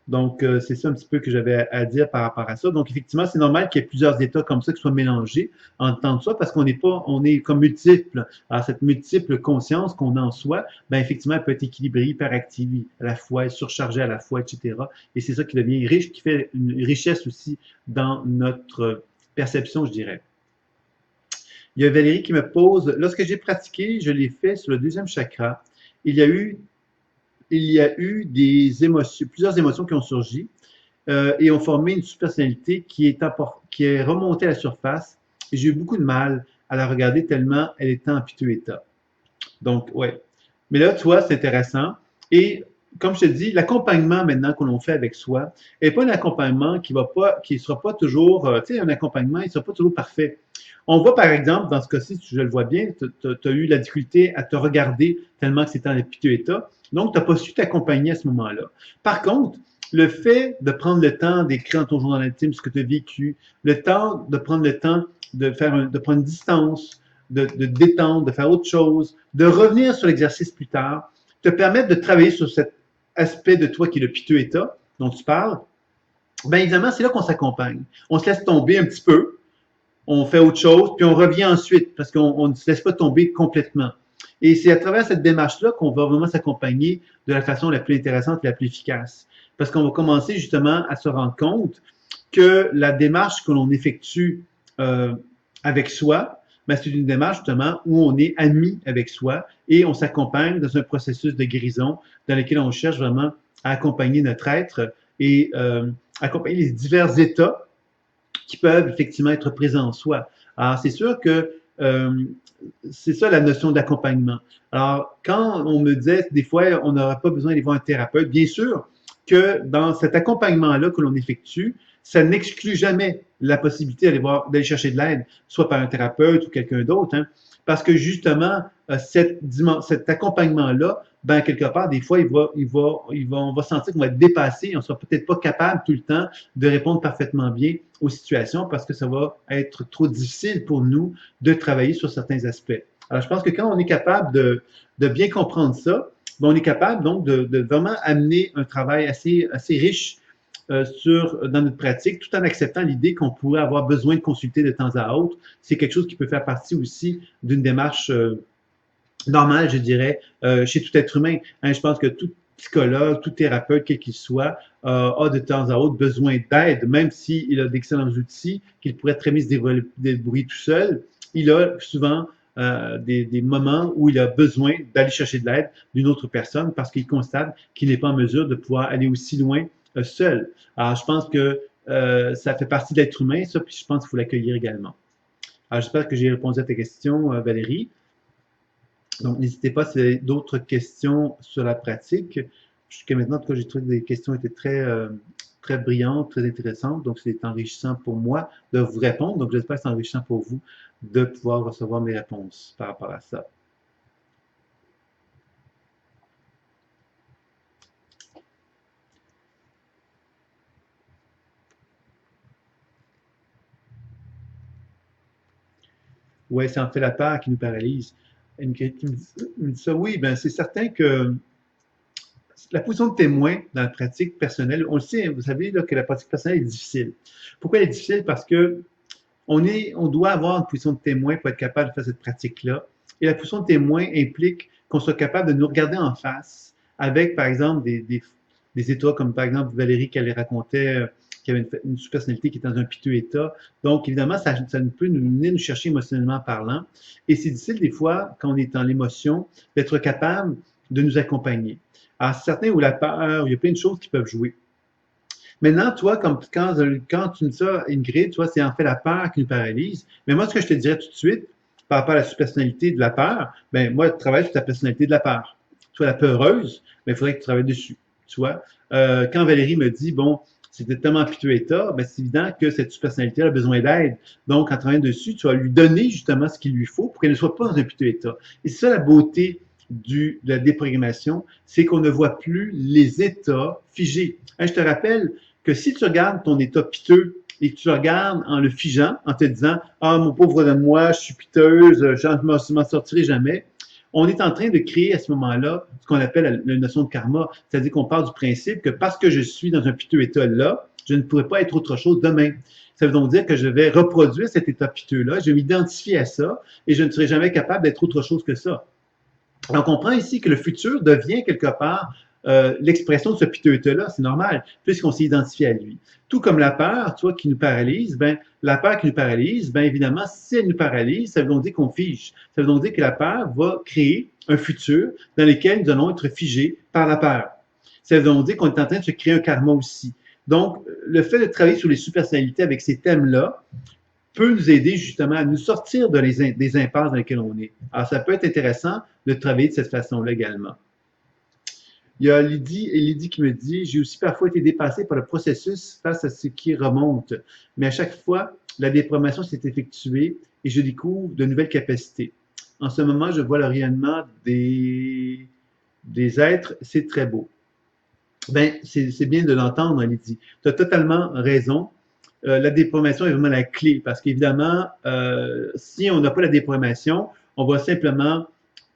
Donc, c'est ça un petit peu que j'avais à dire par rapport à ça. Donc, effectivement, c'est normal qu'il y ait plusieurs états comme ça qui soient mélangés en temps de soi parce qu'on est comme multiple. Alors, cette multiple conscience qu'on a en soi, ben effectivement, elle peut être équilibrée, hyperactive à la fois, surchargée à la fois, etc. Et c'est ça qui devient riche, qui fait une richesse aussi dans notre perception, je dirais. Il y a Valérie qui me pose, lorsque j'ai pratiqué, je l'ai fait sur le deuxième chakra, il y a eu des émotions, plusieurs émotions qui ont surgi et ont formé une personnalité qui est remontée à la surface. Et j'ai eu beaucoup de mal à la regarder tellement elle était en piteux état. Donc, ouais. Mais là, tu vois, c'est intéressant. Et comme je te dis, l'accompagnement maintenant que l'on fait avec soi n'est pas un accompagnement qui sera pas toujours, tu sais, un accompagnement, il sera pas toujours parfait. On voit par exemple, dans ce cas-ci, je le vois bien, tu as eu la difficulté à te regarder tellement que c'était en piteux état. Donc, tu n'as pas su t'accompagner à ce moment-là. Par contre, le fait de prendre le temps d'écrire dans ton journal intime ce que tu as vécu, le temps de prendre le temps de prendre une distance, de détendre, de faire autre chose, de revenir sur l'exercice plus tard, te permettre de travailler sur cet aspect de toi qui est le piteux état dont tu parles, bien évidemment, c'est là qu'on s'accompagne. On se laisse tomber un petit peu, on fait autre chose, puis on revient ensuite parce qu'on ne se laisse pas tomber complètement. Et c'est à travers cette démarche-là qu'on va vraiment s'accompagner de la façon la plus intéressante et la plus efficace. Parce qu'on va commencer justement à se rendre compte que la démarche que l'on effectue avec soi, ben, c'est une démarche justement où on est ami avec soi et on s'accompagne dans un processus de guérison dans lequel on cherche vraiment à accompagner notre être et accompagner les divers états qui peuvent effectivement être présents en soi. Alors, c'est sûr que c'est ça la notion d'accompagnement. Alors, quand on me disait des fois, on n'aurait pas besoin d'aller voir un thérapeute, bien sûr que dans cet accompagnement-là que l'on effectue, ça n'exclut jamais la possibilité d'aller chercher de l'aide, soit par un thérapeute ou quelqu'un d'autre, hein, parce que justement, cet accompagnement-là, ben, quelque part, des fois, on va sentir qu'on va être dépassé, on ne sera peut-être pas capable tout le temps de répondre parfaitement bien aux situations parce que ça va être trop difficile pour nous de travailler sur certains aspects. Alors, je pense que quand on est capable de bien comprendre ça, ben, on est capable donc de vraiment amener un travail assez riche dans notre pratique, tout en acceptant l'idée qu'on pourrait avoir besoin de consulter de temps à autre. C'est quelque chose qui peut faire partie aussi d'une démarche normale, je dirais, chez tout être humain. Hein, je pense que tout psychologue, tout thérapeute, quel qu'il soit, a de temps à autre besoin d'aide, même s'il a d'excellents outils, qu'il pourrait très bien se débrouiller tout seul. Il a souvent des moments où il a besoin d'aller chercher de l'aide d'une autre personne parce qu'il constate qu'il n'est pas en mesure de pouvoir aller aussi loin seul. Alors, je pense que ça fait partie de l'être humain, ça, puis je pense qu'il faut l'accueillir également. Alors, j'espère que j'ai répondu à ta question, Valérie. Donc, n'hésitez pas si vous avez d'autres questions sur la pratique. Jusqu'à maintenant, en tout cas, j'ai trouvé que les questions étaient très brillantes, très intéressantes. Donc, c'est enrichissant pour moi de vous répondre. Donc, j'espère que c'est enrichissant pour vous de pouvoir recevoir mes réponses par rapport à ça. Oui, c'est en fait la peur qui nous paralyse. Qui me dit ça, oui, ben c'est certain que la position de témoin dans la pratique personnelle, on le sait, vous savez là, que la pratique personnelle est difficile. Pourquoi elle est difficile? Parce que on doit avoir une position de témoin pour être capable de faire cette pratique-là. Et la position de témoin implique qu'on soit capable de nous regarder en face avec, par exemple, des états comme, par exemple, Valérie qui elle racontait qu'il y avait une sous-personnalité qui est dans un piteux état. Donc, évidemment, ça peut nous venir nous chercher émotionnellement parlant. Et c'est difficile, des fois, quand on est dans l'émotion, d'être capable de nous accompagner. Alors, certains où la peur, il y a plein de choses qui peuvent jouer. Maintenant, toi, quand tu me dis ça, Ingrid, toi, c'est en fait la peur qui nous paralyse. Mais moi, ce que je te dirais tout de suite, par rapport à la personnalité de la peur, ben moi, travaille sur ta personnalité de la peur. Toi, la peureuse, ben, il faudrait que tu travailles dessus. Tu vois? Quand Valérie me dit, bon, c'était tellement piteux état, ben, c'est évident que cette personnalité a besoin d'aide. Donc, en travaillant dessus, tu vas lui donner justement ce qu'il lui faut pour qu'elle ne soit pas dans un piteux état. Et c'est ça la beauté de la déprogrammation, c'est qu'on ne voit plus les états figés. Hein, je te rappelle que si tu regardes ton état piteux et que tu le regardes en le figeant, en te disant « Ah, mon pauvre de moi, je suis piteuse, je ne m'en sortirai jamais », on est en train de créer à ce moment-là ce qu'on appelle la notion de karma, c'est-à-dire qu'on part du principe que parce que je suis dans un piteux état là, je ne pourrais pas être autre chose demain. Ça veut donc dire que je vais reproduire cet état piteux-là, je vais m'identifier à ça et je ne serai jamais capable d'être autre chose que ça. On comprend ici que le futur devient quelque part l'expression de ce piteux état-là, c'est normal, puisqu'on s'est identifié à lui. Tout comme la peur, tu vois, qui nous paralyse, ben, la peur qui nous paralyse, ben, évidemment, si elle nous paralyse, ça veut donc dire qu'on fige. Ça veut donc dire que la peur va créer un futur dans lequel nous allons être figés par la peur. Ça veut donc dire qu'on est en train de se créer un karma aussi. Donc, le fait de travailler sur les sous-personnalités avec ces thèmes-là, peut nous aider justement à nous sortir des impasses dans lesquelles on est. Alors, ça peut être intéressant de travailler de cette façon-là également. Il y a Lydie qui me dit, j'ai aussi parfois été dépassé par le processus face à ce qui remonte, mais à chaque fois, la déprogrammation s'est effectuée et je découvre de nouvelles capacités. En ce moment, je vois le rayonnement des êtres, c'est très beau. Ben, c'est bien de l'entendre, Lydie. Tu as totalement raison. La déprogrammation est vraiment la clé parce qu'évidemment, si on n'a pas la déprogrammation, on va simplement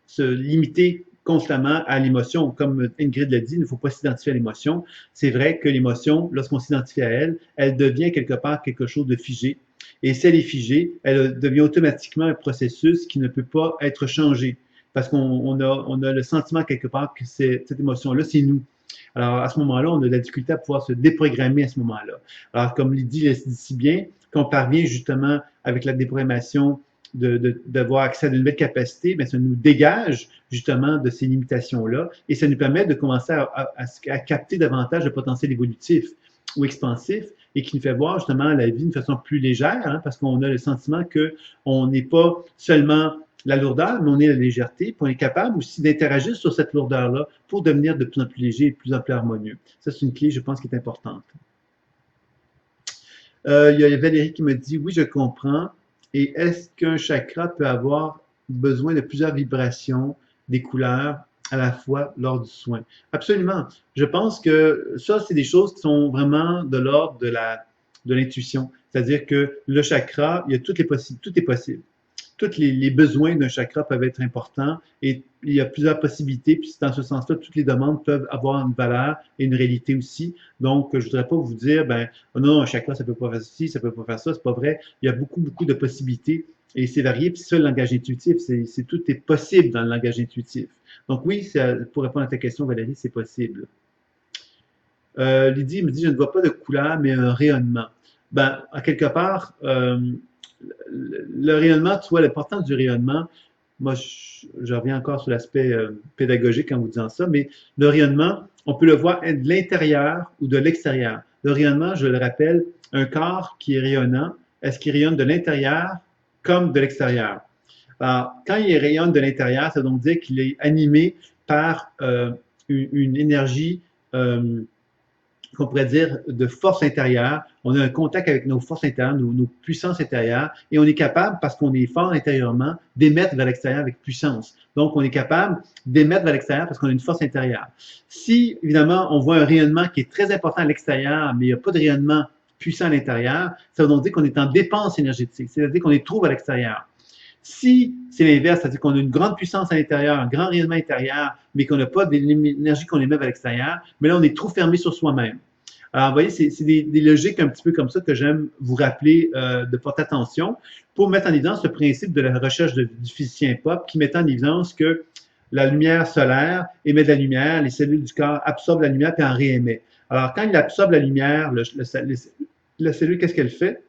se limiter constamment à l'émotion. Comme Ingrid l'a dit, il ne faut pas s'identifier à l'émotion. C'est vrai que l'émotion, lorsqu'on s'identifie à elle, elle devient quelque part quelque chose de figé. Et si elle est figée, elle devient automatiquement un processus qui ne peut pas être changé. Parce qu'on a le sentiment quelque part que cette émotion-là, c'est nous. Alors, à ce moment-là, on a de la difficulté à pouvoir se déprogrammer à ce moment-là. Alors, comme Lydie le dit si bien, qu'on parvient justement avec la déprogrammation d'avoir accès à de nouvelles capacités, bien, ça nous dégage justement de ces limitations-là et ça nous permet de commencer à capter davantage le potentiel évolutif ou expansif et qui nous fait voir justement la vie d'une façon plus légère, hein, parce qu'on a le sentiment qu'on n'est pas seulement la lourdeur, mais on est la légèreté, puis on est capable aussi d'interagir sur cette lourdeur-là pour devenir de plus en plus léger et de plus en plus harmonieux. Ça, c'est une clé, je pense, qui est importante. Il y a Valérie qui me dit, oui, je comprends. Et est-ce qu'un chakra peut avoir besoin de plusieurs vibrations, des couleurs à la fois lors du soin? Absolument. Je pense que ça, c'est des choses qui sont vraiment de l'ordre de l'intuition. C'est-à-dire que le chakra, il y a toutes les tout est possible. Tous les besoins d'un chakra peuvent être importants et il y a plusieurs possibilités. Puis dans ce sens-là, toutes les demandes peuvent avoir une valeur et une réalité aussi. Donc, je ne voudrais pas vous dire, ben oh non, un chakra, ça ne peut pas faire ci, ça ne peut pas faire ça. C'est pas vrai. Il y a beaucoup, beaucoup de possibilités et c'est varié. Puis ça, le langage intuitif, tout est possible dans le langage intuitif. Donc oui, pour répondre à ta question, Valérie, c'est possible. Lydie me dit, je ne vois pas de couleur, mais un rayonnement. Ben, à quelque part, le rayonnement, tu vois, l'importance du rayonnement, moi, je reviens encore sur l'aspect pédagogique en vous disant ça, mais le rayonnement, on peut le voir de l'intérieur ou de l'extérieur. Le rayonnement, je le rappelle, un corps qui est rayonnant, est-ce qu'il rayonne de l'intérieur comme de l'extérieur? Alors, quand il rayonne de l'intérieur, ça veut donc dire qu'il est animé par une énergie qu'on pourrait dire de force intérieure. On a un contact avec nos forces intérieures, nos puissances intérieures, et on est capable, parce qu'on est fort intérieurement, d'émettre vers l'extérieur avec puissance. Donc, on est capable d'émettre vers l'extérieur parce qu'on a une force intérieure. Si, évidemment, on voit un rayonnement qui est très important à l'extérieur, mais il n'y a pas de rayonnement puissant à l'intérieur, ça veut donc dire qu'on est en dépense énergétique, c'est-à-dire qu'on est trop à l'extérieur. Si c'est l'inverse, c'est-à-dire qu'on a une grande puissance à l'intérieur, un grand rayonnement intérieur, mais qu'on n'a pas d'énergie qu'on émet à l'extérieur, mais là, on est trop fermé sur soi-même. Alors, vous voyez, c'est des logiques un petit peu comme ça que j'aime vous rappeler de porter attention pour mettre en évidence le principe de la recherche du physicien Pop qui met en évidence que la lumière solaire émet de la lumière, les cellules du corps absorbent la lumière puis en réémet. Alors, quand il absorbe la lumière, la cellule, qu'est-ce qu'elle fait?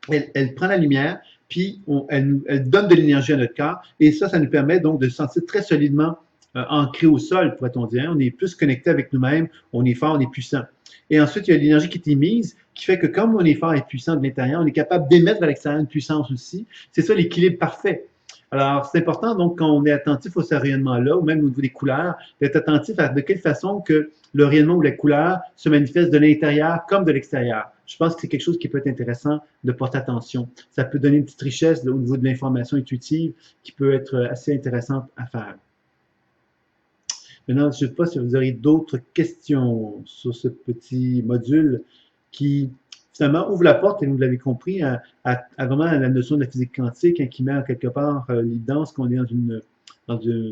Elle prend la lumière, puis elle donne de l'énergie à notre corps, et ça nous permet donc de se sentir très solidement ancré au sol, pourrait-on dire. On est plus connecté avec nous-mêmes, on est fort, on est puissant. Et ensuite, il y a l'énergie qui est émise, qui fait que comme on est fort et puissant de l'intérieur, on est capable d'émettre vers l'extérieur une puissance aussi. C'est ça l'équilibre parfait. Alors, c'est important, donc, quand on est attentif au rayonnement-là, ou même au niveau des couleurs, d'être attentif à de quelle façon que le rayonnement ou la couleur se manifeste de l'intérieur comme de l'extérieur. Je pense que c'est quelque chose qui peut être intéressant de porter attention. Ça peut donner une petite richesse au niveau de l'information intuitive qui peut être assez intéressante à faire. Maintenant, je ne sais pas si vous aurez d'autres questions sur ce petit module qui, finalement, ouvre la porte, et vous l'avez compris, à vraiment la notion de la physique quantique, hein, qui met en quelque part l'évidence qu'on est dans une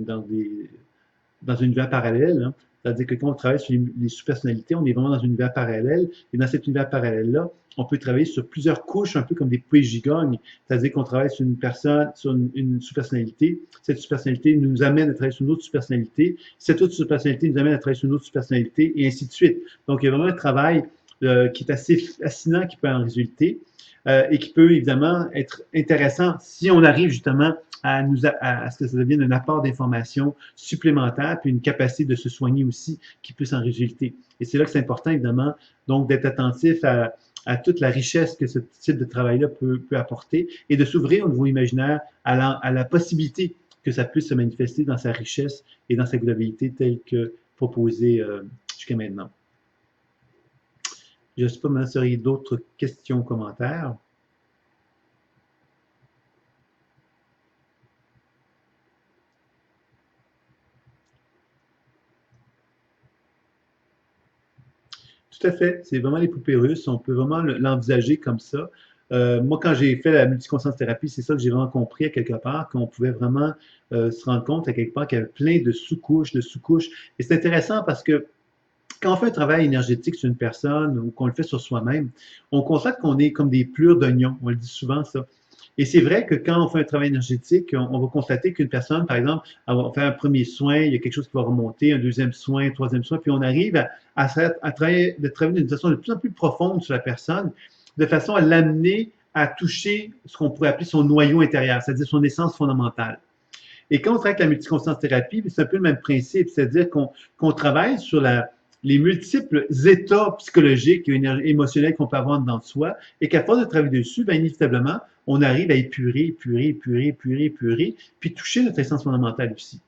univers parallèle. Hein. C'est-à-dire que quand on travaille sur les sous-personnalités, on est vraiment dans un univers parallèle. Et dans cet univers parallèle-là, on peut travailler sur plusieurs couches, un peu comme des poupées gigognes. C'est-à-dire qu'on travaille sur une personne, sur une sous-personnalité. Cette sous-personnalité nous amène à travailler sur une autre sous-personnalité. Cette autre sous-personnalité nous amène à travailler sur une autre sous-personnalité, et ainsi de suite. Donc, il y a vraiment un travail qui est assez fascinant, qui peut en résulter, et qui peut évidemment être intéressant si on arrive justement à ce que ça devienne un apport d'informations supplémentaire, puis une capacité de se soigner aussi qui puisse en résulter. Et c'est là que c'est important, évidemment, donc d'être attentif à toute la richesse que ce type de travail-là peut apporter et de s'ouvrir au niveau imaginaire à la possibilité que ça puisse se manifester dans sa richesse et dans sa globalité telle que proposé jusqu'à maintenant. Je ne sais pas maintenant s'il y a d'autres questions ou commentaires. Tout à fait. C'est vraiment les poupées russes. On peut vraiment l'envisager comme ça. Moi, quand j'ai fait la multiconscience thérapie, c'est ça que j'ai vraiment compris à quelque part, qu'on pouvait vraiment se rendre compte à quelque part qu'il y avait plein de sous-couches, de sous-couches. Et c'est intéressant parce que quand on fait un travail énergétique sur une personne ou qu'on le fait sur soi-même, on constate qu'on est comme des plures d'oignons. On le dit souvent, ça. Et c'est vrai que quand on fait un travail énergétique, on va constater qu'une personne, par exemple, elle va faire un premier soin, il y a quelque chose qui va remonter, un deuxième soin, un troisième soin, puis on arrive à travailler d'une façon de plus en plus profonde sur la personne, de façon à l'amener à toucher ce qu'on pourrait appeler son noyau intérieur, c'est-à-dire son essence fondamentale. Et quand on travaille avec la multiconscience thérapie, c'est un peu le même principe, c'est-à-dire qu'on travaille sur les multiples états psychologiques et émotionnels qu'on peut avoir dans soi, et qu'à force de travailler dessus, bien, inévitablement, on arrive à épurer, puis toucher notre essence fondamentale aussi.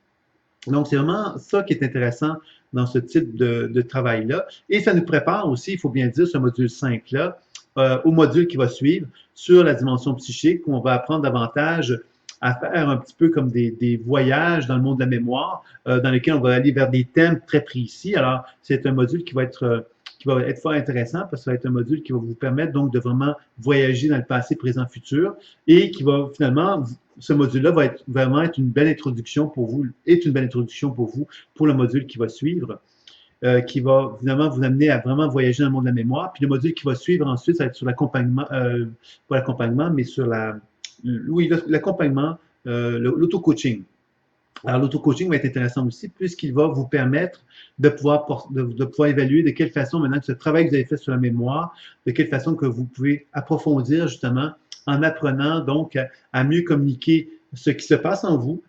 Donc, c'est vraiment ça qui est intéressant dans ce type de travail-là. Et ça nous prépare aussi, il faut bien dire, ce module 5-là, au module qui va suivre sur la dimension psychique, où on va apprendre davantage à faire un petit peu comme des voyages dans le monde de la mémoire, dans lesquels on va aller vers des thèmes très précis. Alors, c'est un module qui va être fort intéressant parce que ça va être un module qui va vous permettre donc de vraiment voyager dans le passé, présent, futur et qui va finalement, ce module-là va être vraiment être une belle introduction pour vous, pour le module qui va suivre. Qui va finalement vous amener à vraiment voyager dans le monde de la mémoire. Puis le module qui va suivre ensuite, ça va être sur l'accompagnement, pas l'accompagnement, mais sur l'accompagnement, l'auto-coaching. Alors, l'auto-coaching va être intéressant aussi puisqu'il va vous permettre de pouvoir évaluer de quelle façon, maintenant que ce travail que vous avez fait sur la mémoire, de quelle façon que vous pouvez approfondir justement en apprenant donc à mieux communiquer ce qui se passe en vous,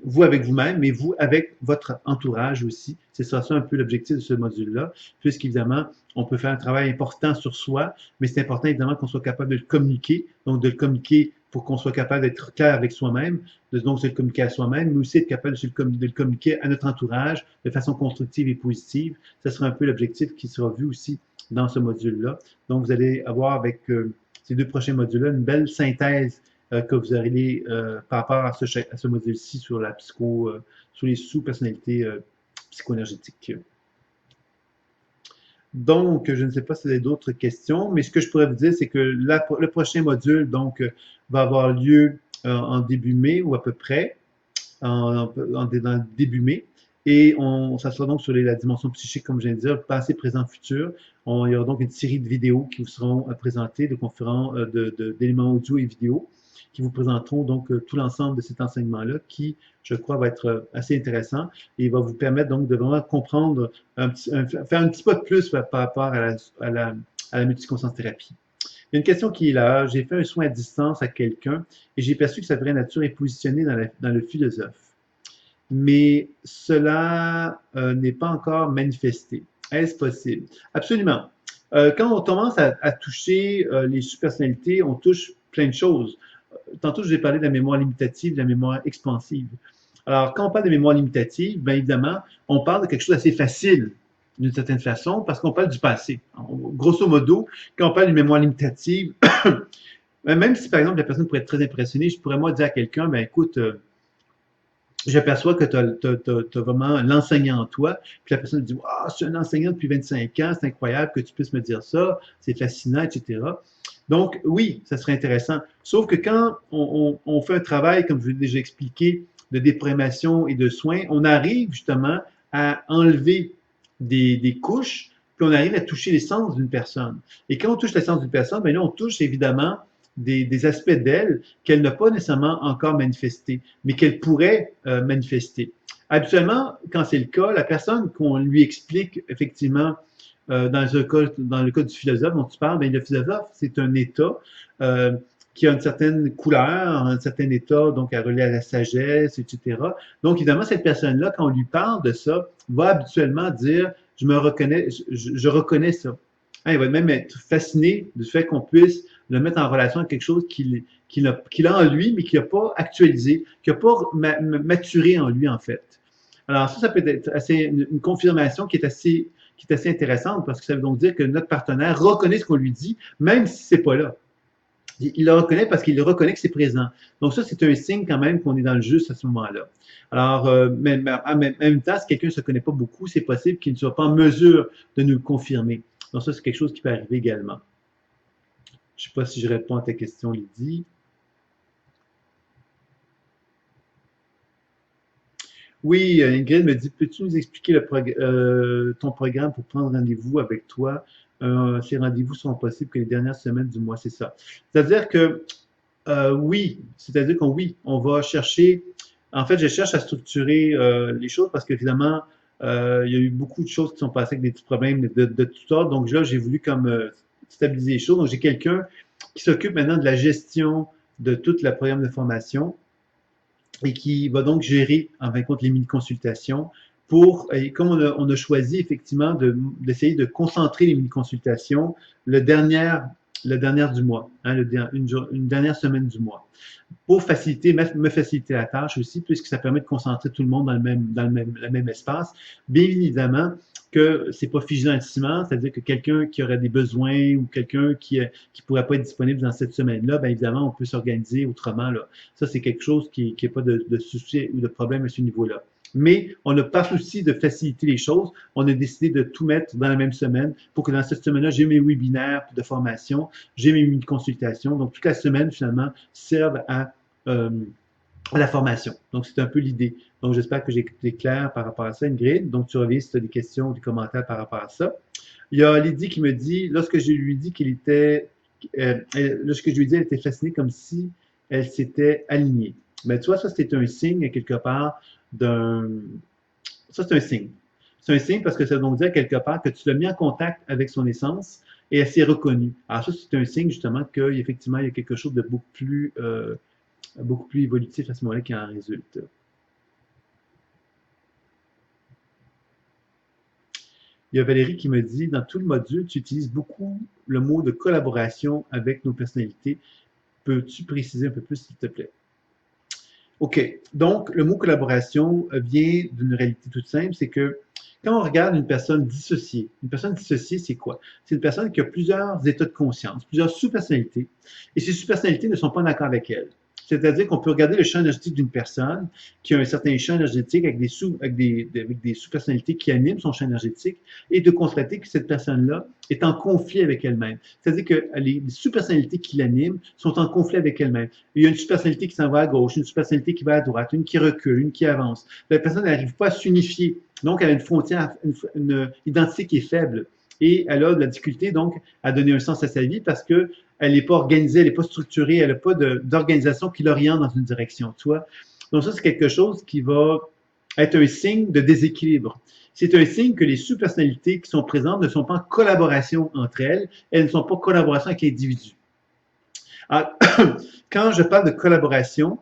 vous avec vous-même, mais vous avec votre entourage aussi. C'est ça un peu l'objectif de ce module-là, puisqu'évidemment, on peut faire un travail important sur soi, mais c'est important évidemment qu'on soit capable de le communiquer, donc de le communiquer pour qu'on soit capable d'être clair avec soi-même, donc de le communiquer à soi-même, mais aussi être capable de le communiquer à notre entourage de façon constructive et positive. Ce sera un peu l'objectif qui sera vu aussi dans ce module-là. Donc, vous allez avoir avec ces deux prochains modules-là une belle synthèse que vous aurez par rapport à ce module-ci sur la sur les sous-personnalités psycho-énergétiques. Donc, je ne sais pas si vous avez d'autres questions, mais ce que je pourrais vous dire, c'est que le prochain module donc va avoir lieu en début mai ou à peu près, dans le début mai. Et ça sera donc sur la dimension psychique, comme je viens de dire, passé, présent, futur. Il y aura donc une série de vidéos qui vous seront présentées, de conférences, d'éléments audio et vidéo, qui vous présenteront donc tout l'ensemble de cet enseignement-là, qui, je crois, va être assez intéressant et va vous permettre donc de vraiment comprendre, faire un petit pas de plus par rapport à la multiconscience thérapie. Il y a une question qui est là. J'ai fait un soin à distance à quelqu'un et j'ai perçu que sa vraie nature est positionnée dans le philosophe. Mais cela n'est pas encore manifesté. Est-ce possible? Absolument. Quand on commence à toucher les sous-personnalités, on touche plein de choses. Tantôt, je vous ai parlé de la mémoire limitative, de la mémoire expansive. Alors, quand on parle de mémoire limitative, bien évidemment, on parle de quelque chose d'assez facile, d'une certaine façon, parce qu'on parle du passé. Grosso modo, quand on parle d'une mémoire limitative, même si, par exemple, la personne pourrait être très impressionnée, je pourrais moi dire à quelqu'un, ben écoute, j'aperçois que tu as vraiment l'enseignant en toi. Puis la personne dit, ah, je suis un enseignant depuis 25 ans, c'est incroyable que tu puisses me dire ça, c'est fascinant, etc. Donc, oui, ça serait intéressant. Sauf que quand on fait un travail, comme je l'ai déjà expliqué, de déprogrammation et de soins, on arrive justement à enlever des couches, puis on arrive à toucher l'essence d'une personne. Et quand on touche l'essence d'une personne, bien là, on touche évidemment des aspects d'elle qu'elle n'a pas nécessairement encore manifestés, mais qu'elle pourrait manifester. Habituellement, quand c'est le cas, la personne qu'on lui explique effectivement dans le cas du philosophe dont tu parles, bien, le philosophe, c'est un état qui a une certaine couleur, un certain état, donc à relier à la sagesse, etc. Donc, évidemment, cette personne-là, quand on lui parle de ça, va habituellement dire, je me reconnais, je reconnais ça. Hein, il va même être fasciné du fait qu'on puisse le mettre en relation avec quelque chose qu'il a en lui, mais qu'il n'a pas actualisé, qu'il n'a pas maturé en lui, en fait. Alors ça peut être assez, une confirmation qui est assez intéressante parce que ça veut donc dire que notre partenaire reconnaît ce qu'on lui dit, même si c'est pas là. Il le reconnaît parce qu'il reconnaît que c'est présent. Donc ça, c'est un signe quand même qu'on est dans le juste à ce moment-là. Alors, mais en même temps, si quelqu'un ne se connaît pas beaucoup, c'est possible qu'il ne soit pas en mesure de nous le confirmer. Donc ça, c'est quelque chose qui peut arriver également. Je ne sais pas si je réponds à ta question, Lydie. Oui, Ingrid me dit, peux-tu nous expliquer ton programme pour prendre rendez-vous avec toi? Ces rendez-vous sont possibles que les dernières semaines du mois, c'est ça. C'est-à-dire que oui, c'est-à-dire qu'on oui, on va chercher. En fait, je cherche à structurer les choses parce qu'évidemment, il y a eu beaucoup de choses qui sont passées avec des petits problèmes de tout ordre. Donc là, j'ai voulu comme stabiliser les choses. Donc j'ai quelqu'un qui s'occupe maintenant de la gestion de tout le programme de formation et qui va donc gérer, en fin de compte, les mini-consultations pour, et comme on a choisi effectivement d'essayer de concentrer les mini-consultations le dernier du mois, hein, une dernière semaine du mois, pour faciliter, me faciliter la tâche aussi, puisque ça permet de concentrer tout le monde le même espace. Bien évidemment que c'est pas figé dans le ciment, c'est-à-dire que quelqu'un qui aurait des besoins ou quelqu'un qui pourrait pas être disponible dans cette semaine-là, bien évidemment, on peut s'organiser autrement, là. Ça, c'est quelque chose qui n'est pas de souci ou de problème à ce niveau-là. Mais on n'a pas souci de faciliter les choses. On a décidé de tout mettre dans la même semaine pour que dans cette semaine-là, j'ai mes webinaires de formation, j'ai mes mini-consultations. Donc, toute la semaine, finalement, servent euh, à la formation. Donc, c'est un peu l'idée. Donc, j'espère que j'ai été clair par rapport à ça, Ingrid. Donc, tu reviens si tu as des questions ou des commentaires par rapport à ça. Il y a Lydie qui me dit, lorsque je lui dis lorsque je lui dis, elle était fascinée comme si elle s'était alignée. Mais tu vois, ça, c'est un signe, quelque part, d'un. Ça, c'est un signe. C'est un signe parce que ça veut donc dire, quelque part, que tu l'as mis en contact avec son essence et elle s'est reconnue. Alors, ça, c'est un signe, justement, qu'effectivement, il y a quelque chose de beaucoup plus évolutif à ce moment-là qui en résulte. Il y a Valérie qui me dit, dans tout le module, tu utilises beaucoup le mot de collaboration avec nos personnalités. Peux-tu préciser un peu plus, s'il te plaît? OK. Donc, le mot collaboration vient d'une réalité toute simple, c'est que quand on regarde une personne dissociée, c'est quoi? C'est une personne qui a plusieurs états de conscience, plusieurs sous-personnalités, et ces sous-personnalités ne sont pas d'accord avec elle. C'est-à-dire qu'on peut regarder le champ énergétique d'une personne qui a un certain champ énergétique avec des sous-personnalités qui animent son champ énergétique et de constater que cette personne-là est en conflit avec elle-même. C'est-à-dire que les sous-personnalités qui l'animent sont en conflit avec elle-même. Il y a une sous-personnalité qui s'en va à gauche, une sous-personnalité qui va à droite, une qui recule, une qui avance. La personne n'arrive pas à s'unifier. Donc, elle a une frontière, une identité qui est faible. Et elle a de la difficulté, donc, à donner un sens à sa vie parce que elle n'est pas organisée, elle n'est pas structurée, elle n'a pas d'organisation qui l'oriente dans une direction, tu vois. Donc ça, c'est quelque chose qui va être un signe de déséquilibre. C'est un signe que les sous-personnalités qui sont présentes ne sont pas en collaboration entre elles, elles ne sont pas en collaboration avec l'individu. Alors, quand je parle de collaboration,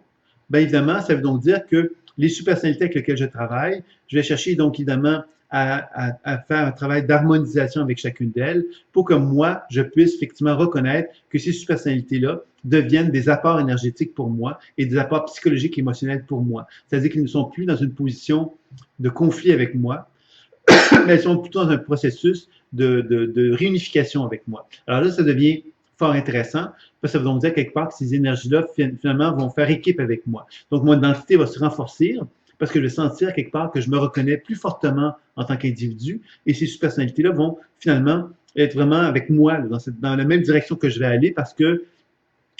bien évidemment, ça veut donc dire que les sous-personnalités avec lesquelles je travaille, je vais chercher donc évidemment à faire un travail d'harmonisation avec chacune d'elles pour que moi, je puisse effectivement reconnaître que ces sous-personnalités-là deviennent des apports énergétiques pour moi et des apports psychologiques et émotionnels pour moi. C'est-à-dire qu'ils ne sont plus dans une position de conflit avec moi, mais elles sont plutôt dans un processus de réunification avec moi. Alors là, ça devient fort intéressant, parce que ça veut donc dire quelque part que ces énergies-là, finalement, vont faire équipe avec moi. Donc, mon identité va se renforcer parce que je vais sentir quelque part que je me reconnais plus fortement en tant qu'individu et ces personnalités-là vont finalement être vraiment avec moi dans la même direction que je vais aller parce que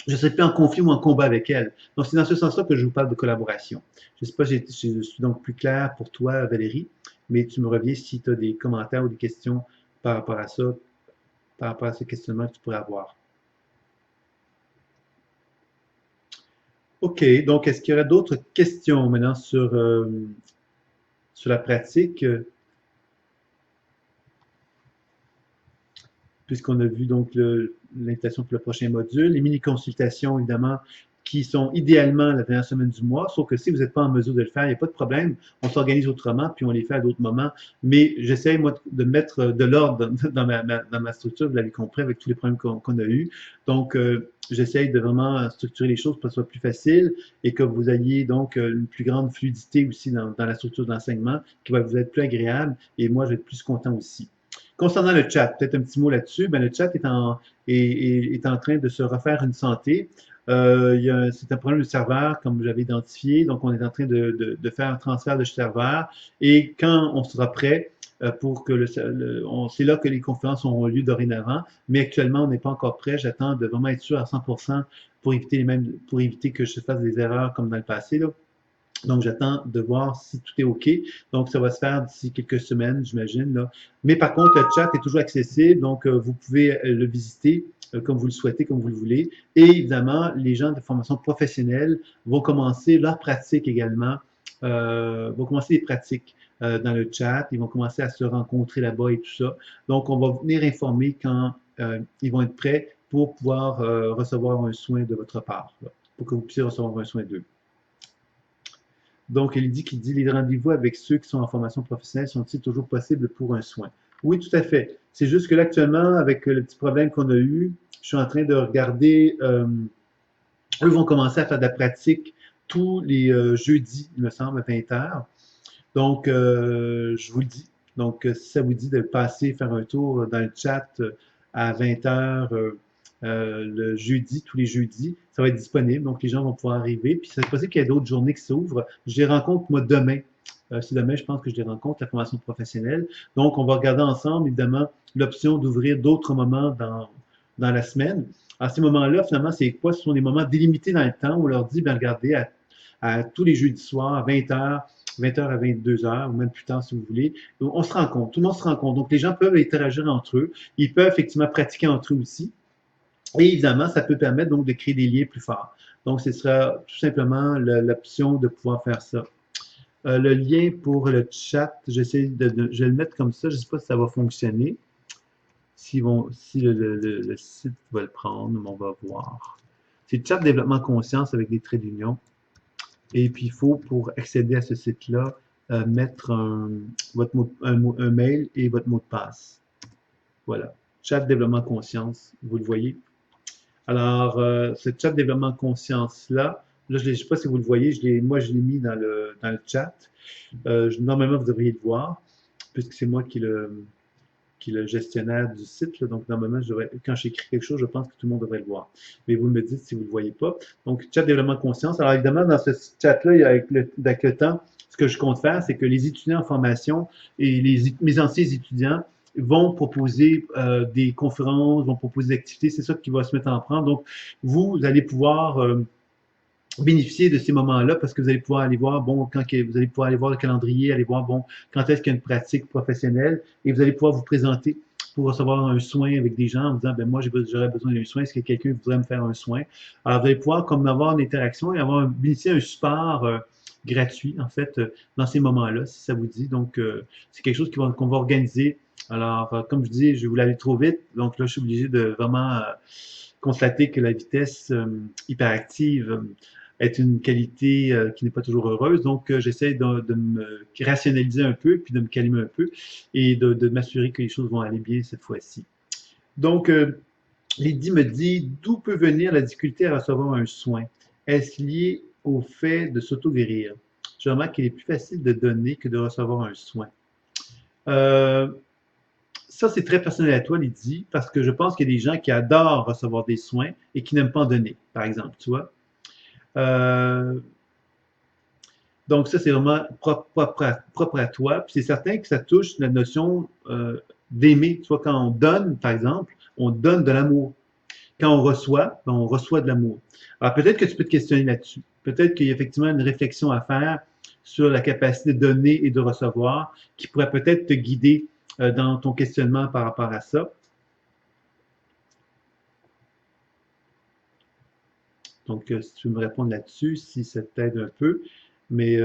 je ne serai plus en conflit ou en combat avec elles. Donc, c'est dans ce sens-là que je vous parle de collaboration. Je ne sais pas si je suis donc plus clair pour toi, Valérie, mais tu me reviens si tu as des commentaires ou des questions par rapport à ça, par rapport à ce questionnement que tu pourrais avoir. OK, donc est-ce qu'il y aurait d'autres questions maintenant sur la pratique, puisqu'on a vu donc l'invitation pour le prochain module, les mini-consultations, évidemment, qui sont idéalement la dernière semaine du mois, sauf que si vous n'êtes pas en mesure de le faire, il n'y a pas de problème, on s'organise autrement, puis on les fait à d'autres moments, mais j'essaie, moi, de mettre de l'ordre dans ma structure, vous l'avez compris, avec tous les problèmes qu'on a eus. Donc, j'essaye de vraiment structurer les choses pour que ce soit plus facile et que vous ayez donc une plus grande fluidité aussi dans la structure de l'enseignement qui va vous être plus agréable et moi, je vais être plus content aussi. Concernant le chat, peut-être un petit mot là-dessus. Ben, le chat est en train de se refaire une santé. C'est un problème de serveur, comme j'avais identifié. Donc, on est en train de faire un transfert de serveur. Et quand on sera prêt pour que c'est là que les conférences auront lieu dorénavant. Mais actuellement, on n'est pas encore prêt. J'attends de vraiment être sûr à 100% pour éviter que je fasse des erreurs comme dans le passé, là. Donc, j'attends de voir si tout est OK. Donc, ça va se faire d'ici quelques semaines, j'imagine, là. Mais par contre, le chat est toujours accessible, donc vous pouvez le visiter comme vous le souhaitez, comme vous le voulez. Et évidemment, les gens de formation professionnelle vont commencer leur pratique également, vont commencer les pratiques dans le chat. Ils vont commencer à se rencontrer là-bas et tout ça. Donc, on va venir informer quand ils vont être prêts pour pouvoir recevoir un soin de votre part, là, pour que vous puissiez recevoir un soin d'eux. Donc, elle dit qu'il dit les rendez-vous avec ceux qui sont en formation professionnelle sont-ils toujours possibles pour un soin? Oui, tout à fait. C'est juste que là, actuellement, avec le petit problème qu'on a eu, je suis en train de regarder, eux vont commencer à faire de la pratique tous les jeudis, il me semble, à 20 heures. Donc, je vous le dis. Donc, si ça vous dit de passer, faire un tour dans le chat à 20 heures le jeudi, tous les jeudis, ça va être disponible. Donc, les gens vont pouvoir arriver. Puis, c'est possible qu'il y ait d'autres journées qui s'ouvrent. Je les rencontre, moi, demain. C'est demain, je pense que je les rencontre, la formation professionnelle. Donc, on va regarder ensemble, évidemment, l'option d'ouvrir d'autres moments dans la semaine. À ces moments-là, finalement, c'est quoi? Ce sont des moments délimités dans le temps où on leur dit, bien, regardez, à tous les jeudis soirs, à 20 heures, 20 heures à 22 heures, ou même plus tard si vous voulez. Donc, on se rencontre, tout le monde se rencontre. Donc, les gens peuvent interagir entre eux. Ils peuvent effectivement pratiquer entre eux aussi. Et évidemment, ça peut permettre donc de créer des liens plus forts. Donc, ce sera tout simplement l'option de pouvoir faire ça. Le lien pour le chat, je vais le mettre comme ça. Je ne sais pas si ça va fonctionner. Si le site va le prendre, on va voir. C'est chat développement conscience avec des traits d'union. Et puis, il faut, pour accéder à ce site-là, mettre un mail et votre mot de passe. Voilà. Chat développement conscience, vous le voyez. Alors, ce chat développement conscience-là, là, je ne sais pas si vous le voyez, moi, je l'ai mis dans le chat. Normalement, vous devriez le voir, puisque c'est moi qui est le gestionnaire du site. Là. Donc, normalement, quand j'écris quelque chose, je pense que tout le monde devrait le voir. Mais vous me dites si vous ne le voyez pas. Donc, chat développement conscience. Alors, évidemment, dans ce chat-là, avec le temps, ce que je compte faire, c'est que les étudiants en formation et mes anciens étudiants vont proposer des conférences, vont proposer des activités. C'est ça qui va se mettre en prendre. Donc, vous allez pouvoir bénéficier de ces moments-là parce que vous allez pouvoir aller voir, bon, vous allez pouvoir aller voir le calendrier, aller voir, bon, quand est-ce qu'il y a une pratique professionnelle et vous allez pouvoir vous présenter pour recevoir un soin avec des gens en disant, ben moi, j'aurais besoin d'un soin, est-ce que quelqu'un voudrait me faire un soin? Alors, vous allez pouvoir comme avoir une interaction et bénéficier d'un support gratuit, en fait, dans ces moments-là, si ça vous dit. Donc, c'est quelque chose qu'on va organiser. Alors, comme je dis, je vais vous l'aller trop vite. Donc là, je suis obligé de vraiment constater que la vitesse hyperactive est une qualité qui n'est pas toujours heureuse. Donc, j'essaie de me rationaliser un peu, puis de me calmer un peu, et de m'assurer que les choses vont aller bien cette fois-ci. Donc, Lydie me dit, d'où peut venir la difficulté à recevoir un soin? Est-ce lié au fait de s'auto-guérir? Je remarque qu'il est plus facile de donner que de recevoir un soin. Ça, c'est très personnel à toi, Lydie, parce que je pense qu'il y a des gens qui adorent recevoir des soins et qui n'aiment pas en donner, par exemple, tu vois. Euh, donc, ça, c'est vraiment propre à toi. Puis c'est certain que ça touche la notion d'aimer. Tu vois, quand on donne, par exemple, on donne de l'amour. Quand ben, on reçoit de l'amour. Alors, peut-être que tu peux te questionner là-dessus. Peut-être qu'il y a effectivement une réflexion à faire sur la capacité de donner et de recevoir qui pourrait peut-être te guider dans ton questionnement par rapport à ça. Donc, si tu veux me répondre là-dessus, si ça t'aide un peu. Mais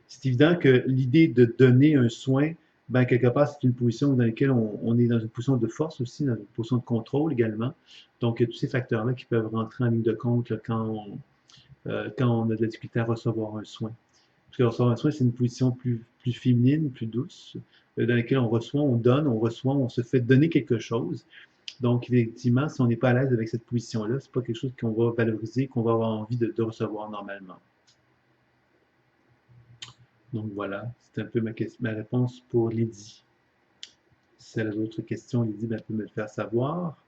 c'est évident que l'idée de donner un soin, ben, quelque part, c'est une position dans laquelle on est dans une position de force aussi, dans une position de contrôle également. Donc, il y a tous ces facteurs-là qui peuvent rentrer en ligne de compte là, quand on a de la difficulté à recevoir un soin. Parce que recevoir un soin, c'est une position plus féminine, plus douce, dans laquelle on reçoit, on donne, on reçoit, on se fait donner quelque chose. Donc, effectivement, si on n'est pas à l'aise avec cette position-là, c'est pas quelque chose qu'on va valoriser, qu'on va avoir envie de recevoir normalement. Donc voilà, c'est un peu ma réponse pour Lydie. Si elle a d'autres questions, Lydie, ben, elle peut me le faire savoir.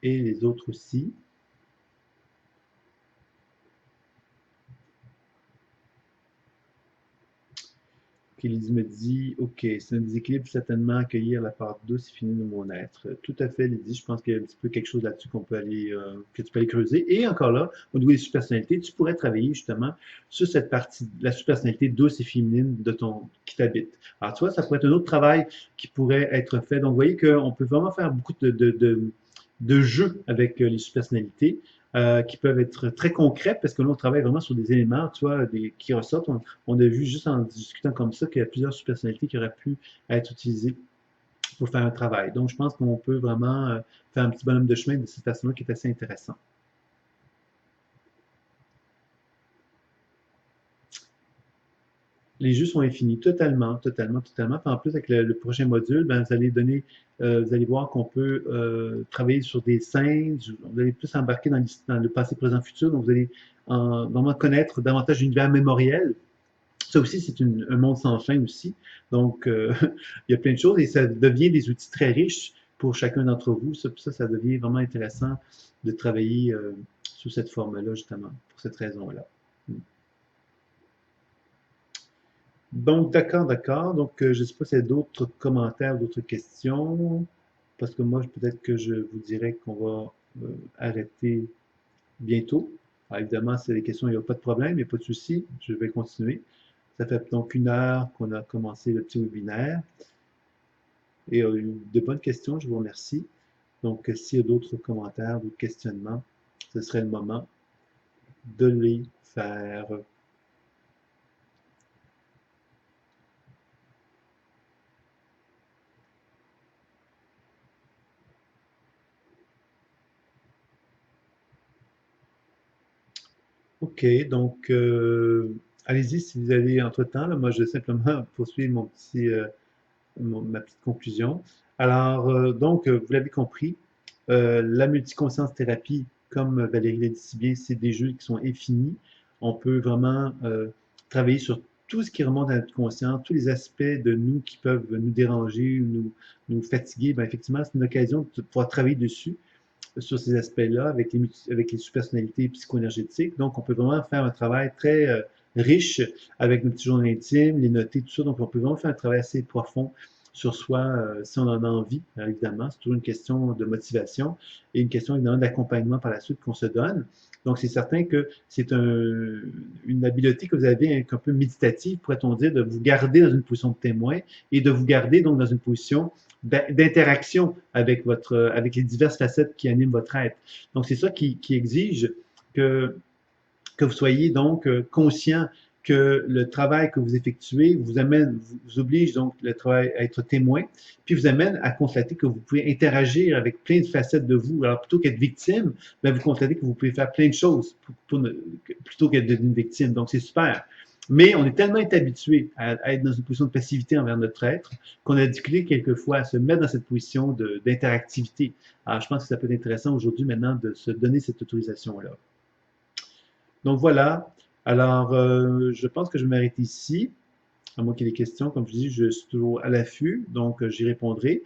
Et les autres aussi. Lydie me dit, OK, c'est un déséquilibre certainement accueillir la part douce et finie de mon être. Tout à fait, Lydie, je pense qu'il y a un petit peu quelque chose là-dessus qu'on peut aller, que tu peux aller creuser. Et encore là, au niveau des subpersonnalités, tu pourrais travailler justement sur cette partie, la subpersonnalité douce et féminine de qui t'habite. Alors, tu vois, ça pourrait être un autre travail qui pourrait être fait. Donc, vous voyez qu'on peut vraiment faire beaucoup de jeux avec les subpersonnalités. Qui peuvent être très concrets parce que là, on travaille vraiment sur des éléments, tu vois, qui ressortent. On a vu juste en discutant comme ça qu'il y a plusieurs subpersonnalités qui auraient pu être utilisées pour faire un travail. Donc, je pense qu'on peut vraiment faire un petit bonhomme de chemin de cette façon-là qui est assez intéressant. Les jeux sont infinis, totalement, totalement, totalement. Puis en plus, avec le prochain module, ben, vous allez voir qu'on peut travailler sur des scènes, vous allez plus embarquer dans le passé, présent, futur, donc vous allez vraiment connaître davantage l'univers mémoriel. Ça aussi, c'est un monde sans fin aussi. Donc, il y a plein de choses et ça devient des outils très riches pour chacun d'entre vous. Ça devient vraiment intéressant de travailler sous cette forme-là, justement, pour cette raison-là. Donc, d'accord, d'accord. Donc, je ne sais pas s'il y a d'autres commentaires, d'autres questions, parce que moi, peut-être que je vous dirais qu'on va arrêter bientôt. Alors, évidemment, si y a des questions, il n'y a pas de problème, il n'y a pas de souci. Je vais continuer. Ça fait donc 1 heure qu'on a commencé le petit webinaire. Et il y a eu de bonnes questions, je vous remercie. Donc, s'il y a d'autres commentaires, d'autres questionnements, ce serait le moment de les faire. OK, donc allez-y si vous avez entre-temps. Moi, je vais simplement poursuivre ma petite conclusion. Alors, donc, vous l'avez compris, la multiconscience thérapie, comme Valérie l'a dit si bien, c'est des jeux qui sont infinis. On peut vraiment travailler sur tout ce qui remonte à notre conscience, tous les aspects de nous qui peuvent nous déranger ou nous fatiguer. Ben, effectivement, c'est une occasion de pouvoir travailler dessus sur ces aspects-là avec les sous-personnalités psycho-énergétiques. Donc, on peut vraiment faire un travail très riche avec nos petits journaux intimes, les noter, tout ça. Donc, on peut vraiment faire un travail assez profond sur soi si on en a envie, évidemment. C'est toujours une question de motivation et une question évidemment d'accompagnement par la suite qu'on se donne. Donc, c'est certain que c'est une habileté que vous avez un peu méditative, pourrait-on dire, de vous garder dans une position de témoin et de vous garder donc dans une position d'interaction avec les diverses facettes qui animent votre être. Donc, c'est ça qui exige que vous soyez donc conscient que le travail que vous effectuez vous oblige donc le travail à être témoin, puis vous amène à constater que vous pouvez interagir avec plein de facettes de vous. Alors, plutôt qu'être victime, ben, vous constatez que vous pouvez faire plein de choses plutôt qu'être une victime. Donc, c'est super. Mais on est tellement habitué à être dans une position de passivité envers notre être qu'on a difficulté quelquefois à se mettre dans cette position d'interactivité. Alors, je pense que ça peut être intéressant aujourd'hui maintenant de se donner cette autorisation-là. Donc voilà. Alors, je pense que je vais m'arrêter ici. À moins qu'il y ait des questions, comme je dis, je suis toujours à l'affût, donc j'y répondrai.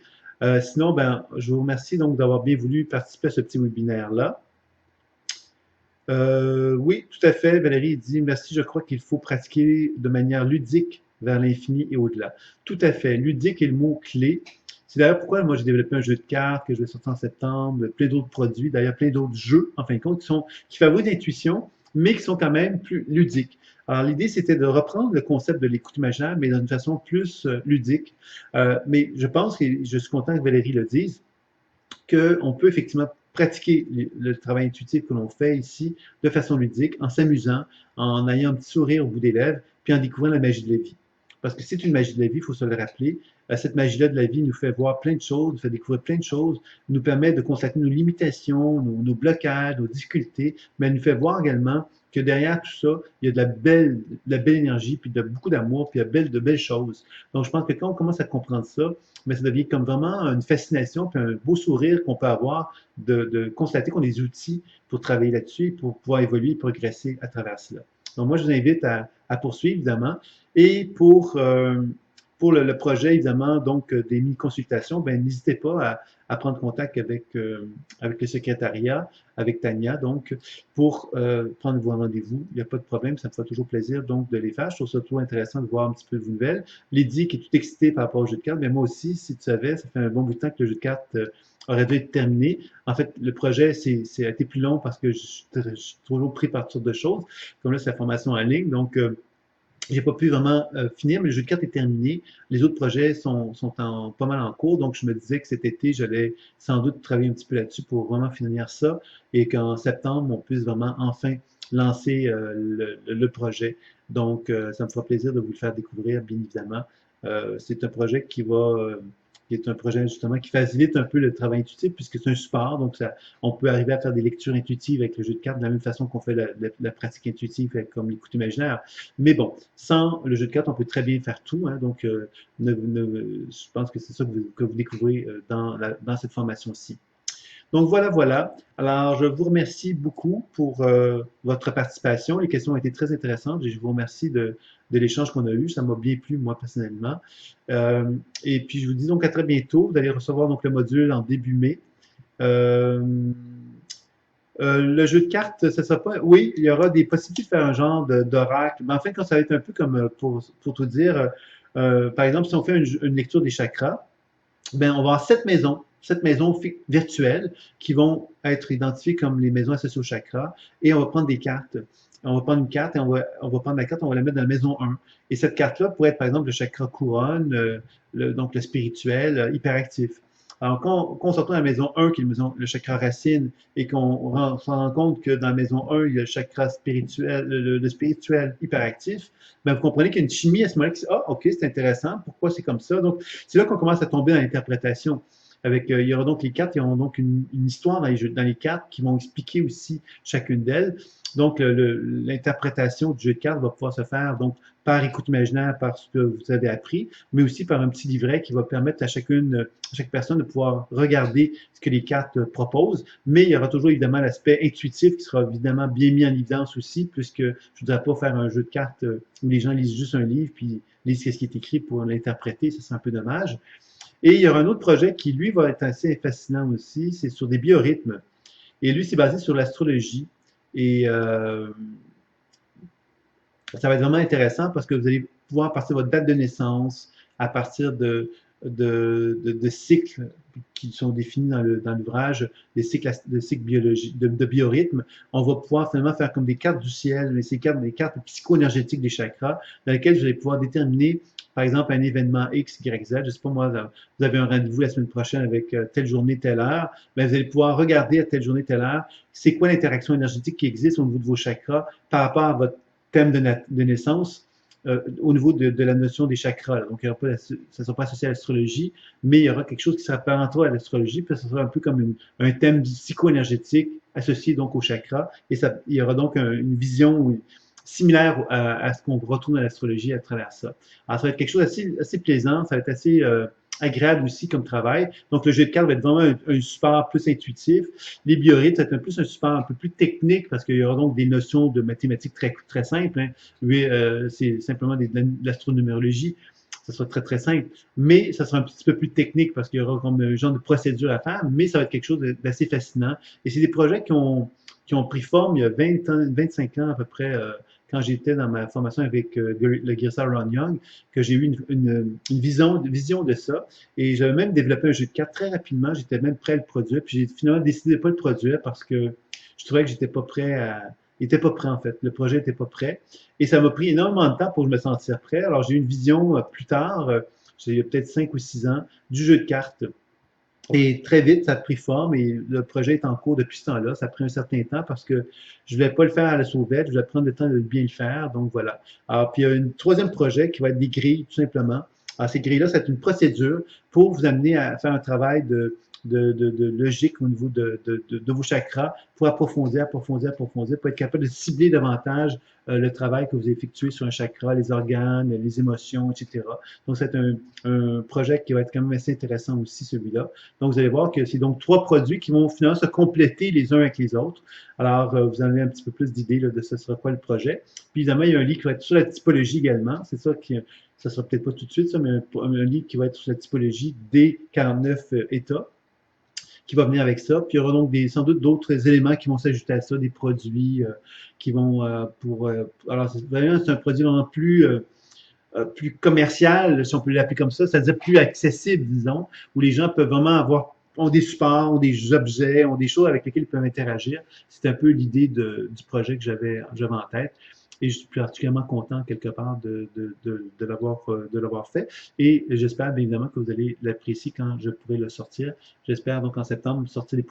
Sinon, ben, je vous remercie donc d'avoir bien voulu participer à ce petit webinaire-là. Oui, tout à fait. Valérie dit merci. Je crois qu'il faut pratiquer de manière ludique vers l'infini et au-delà. Tout à fait. Ludique est le mot clé. C'est d'ailleurs pourquoi moi j'ai développé un jeu de cartes que je vais sortir en septembre, plein d'autres produits, d'ailleurs plein d'autres jeux, en fin de compte, qui favorisent l'intuition, mais qui sont quand même plus ludiques. Alors l'idée c'était de reprendre le concept de l'écoute imaginaire, mais d'une façon plus ludique. Mais je pense, et je suis content que Valérie le dise, qu'on peut effectivement pratiquer le travail intuitif que l'on fait ici de façon ludique, en s'amusant, en ayant un petit sourire au bout des lèvres, puis en découvrant la magie de la vie. Parce que c'est une magie de la vie, il faut se le rappeler. Cette magie-là de la vie nous fait voir plein de choses, nous fait découvrir plein de choses, nous permet de constater nos limitations, nos blocages, nos difficultés, mais elle nous fait voir également que derrière tout ça, il y a de la belle énergie, puis de beaucoup d'amour, puis de belles choses. Donc, je pense que quand on commence à comprendre ça, mais ça devient comme vraiment une fascination, puis un beau sourire qu'on peut avoir de constater qu'on a des outils pour travailler là-dessus, pour pouvoir évoluer et progresser à travers cela. Donc, moi, je vous invite à poursuivre, évidemment. Et pour le projet, évidemment, donc des mini-consultations, ben, n'hésitez pas à prendre contact avec le secrétariat, avec Tania, donc, pour prendre vos rendez-vous. Il n'y a pas de problème, ça me fera toujours plaisir, donc, de les faire. Je trouve ça toujours intéressant de voir un petit peu de vos nouvelles. Lydie, qui est tout excitée par rapport au jeu de cartes, mais moi aussi, si tu savais, ça fait un bon bout de temps que le jeu de cartes aurait dû être terminé. En fait, le projet, a été plus long parce que je suis toujours pris par toutes sortes de choses. Comme là, c'est la formation en ligne, donc j'ai pas pu vraiment finir, mais le jeu de cartes est terminé. Les autres projets sont pas mal en cours, donc je me disais que cet été, j'allais sans doute travailler un petit peu là-dessus pour vraiment finir ça et qu'en septembre, on puisse vraiment enfin lancer le projet. Donc, ça me fera plaisir de vous le faire découvrir, bien évidemment. C'est un projet qui est un projet justement qui facilite un peu le travail intuitif puisque c'est un support, donc on peut arriver à faire des lectures intuitives avec le jeu de cartes de la même façon qu'on fait la pratique intuitive comme l'écoute imaginaire. Mais bon, sans le jeu de cartes, on peut très bien faire tout, hein, donc je pense que c'est ça que vous découvrez dans cette formation-ci. Donc voilà, voilà. Alors, je vous remercie beaucoup pour votre participation. Les questions ont été très intéressantes et je vous remercie de l'échange qu'on a eu. Ça m'a bien plu, moi, personnellement. Euh, et puis, je vous dis donc à très bientôt. Vous allez recevoir donc le module en début mai. Euh, le jeu de cartes, ça sera pas. Oui, il y aura des possibilités de faire un genre d'oracle. Mais en fait, quand ça va être un peu comme pour tout dire, par exemple, si on fait une lecture des chakras, ben, on va avoir 7 maisons virtuelles qui vont être identifiées comme les maisons associées au chakra et on va prendre des cartes. On va prendre une carte et on va prendre la carte, on va la mettre dans la maison 1. Et cette carte-là pourrait être par exemple le chakra couronne, donc le spirituel, hyperactif. Alors, quand on se retrouve dans la maison 1, qui est le chakra racine, et qu'on se rend compte que dans la maison 1, il y a le chakra spirituel, le spirituel hyperactif, ben, vous comprenez qu'il y a une chimie à ce moment-là qui dit, ah, ok, c'est intéressant, pourquoi c'est comme ça? Donc, c'est là qu'on commence à tomber dans l'interprétation. Il y aura donc les cartes, il y aura donc une histoire dans les cartes qui vont expliquer aussi chacune d'elles. Donc, l'interprétation du jeu de cartes va pouvoir se faire donc par écoute imaginaire, par ce que vous avez appris, mais aussi par un petit livret qui va permettre à chaque personne de pouvoir regarder ce que les cartes proposent. Mais il y aura toujours évidemment l'aspect intuitif qui sera évidemment bien mis en évidence aussi, puisque je ne voudrais pas faire un jeu de cartes où les gens lisent juste un livre puis lisent ce qui est écrit pour l'interpréter, ça c'est un peu dommage. Et il y aura un autre projet qui, lui, va être assez fascinant aussi, c'est sur des biorhythmes. Et lui, c'est basé sur l'astrologie. Et ça va être vraiment intéressant parce que vous allez pouvoir, à partir de votre date de naissance, à partir de cycles qui sont définis dans l'ouvrage, des cycles de biorhythme, on va pouvoir finalement faire comme des cartes du ciel, mais ces cartes, des cartes psycho-énergétiques des chakras, dans lesquelles vous allez pouvoir déterminer, par exemple, un événement X, Y, Z. Je ne sais pas moi, vous avez un rendez-vous la semaine prochaine avec telle journée, telle heure, bien, vous allez pouvoir regarder à telle journée, telle heure, c'est quoi l'interaction énergétique qui existe au niveau de vos chakras par rapport à votre thème de naissance au niveau de la notion des chakras. Donc, ça ne sera pas associé à l'astrologie, mais il y aura quelque chose qui s'apparentera à l'astrologie, puis ça sera un peu comme un thème psycho-énergétique associé donc aux chakras, et il y aura donc une vision similaire à ce qu'on retrouve dans l'astrologie à travers ça. Alors, ça va être quelque chose assez plaisant, ça va être assez agréable aussi comme travail. Donc, le jeu de cartes va être vraiment un support plus intuitif. Les biorhythmes, ça va être plus un support un peu plus technique parce qu'il y aura donc des notions de mathématiques très, très simples. Hein. Oui, c'est simplement de l'astronumérologie. Ça sera très, très simple. Mais ça sera un petit peu plus technique parce qu'il y aura comme un genre de procédure à faire, mais ça va être quelque chose d'assez fascinant. Et c'est des projets qui ont pris forme il y a 20 ans, 25 ans à peu près, quand j'étais dans ma formation avec le guérisseur Ron Young, que j'ai eu une vision de ça. Et j'avais même développé un jeu de cartes très rapidement. J'étais même prêt à le produire. Puis j'ai finalement décidé de ne pas le produire parce que je trouvais que j'étais pas prêt il n'était pas prêt en fait. Le projet n'était pas prêt. Et ça m'a pris énormément de temps pour me sentir prêt. Alors j'ai eu une vision plus tard, j'ai peut-être 5 ou 6 ans, du jeu de cartes. Et très vite, ça a pris forme et le projet est en cours depuis ce temps-là. Ça a pris un certain temps parce que je ne voulais pas le faire à la sauvette, je voulais prendre le temps de bien le faire. Donc voilà. Alors, puis il y a un troisième projet qui va être des grilles, tout simplement. Alors, ces grilles-là, c'est une procédure pour vous amener à faire un travail de logique au niveau de vos chakras pour approfondir, pour être capable de cibler davantage le travail que vous effectuez sur un chakra, les organes, les émotions, etc. Donc, c'est un projet qui va être quand même assez intéressant aussi, celui-là. Donc, vous allez voir que c'est donc 3 produits qui vont finalement se compléter les uns avec les autres. Alors, vous en avez un petit peu plus d'idées de ce sera quoi le projet. Puis, évidemment, il y a un livre qui va être sur la typologie également. C'est ça qui, ça sera peut-être pas tout de suite, ça, mais un livre qui va être sur la typologie des 49 États qui va venir avec ça. Puis il y aura donc sans doute d'autres éléments qui vont s'ajouter à ça, des produits qui vont alors, c'est un produit vraiment plus commercial, si on peut l'appeler comme ça, c'est-à-dire plus accessible, disons, où les gens peuvent vraiment ont des supports, ont des objets, ont des choses avec lesquelles ils peuvent interagir. C'est un peu l'idée du projet que j'avais en tête. Et je suis particulièrement content, quelque part, de l'avoir fait. Et j'espère, bien évidemment, que vous allez l'apprécier quand je pourrai le sortir. J'espère, donc, en septembre, sortir les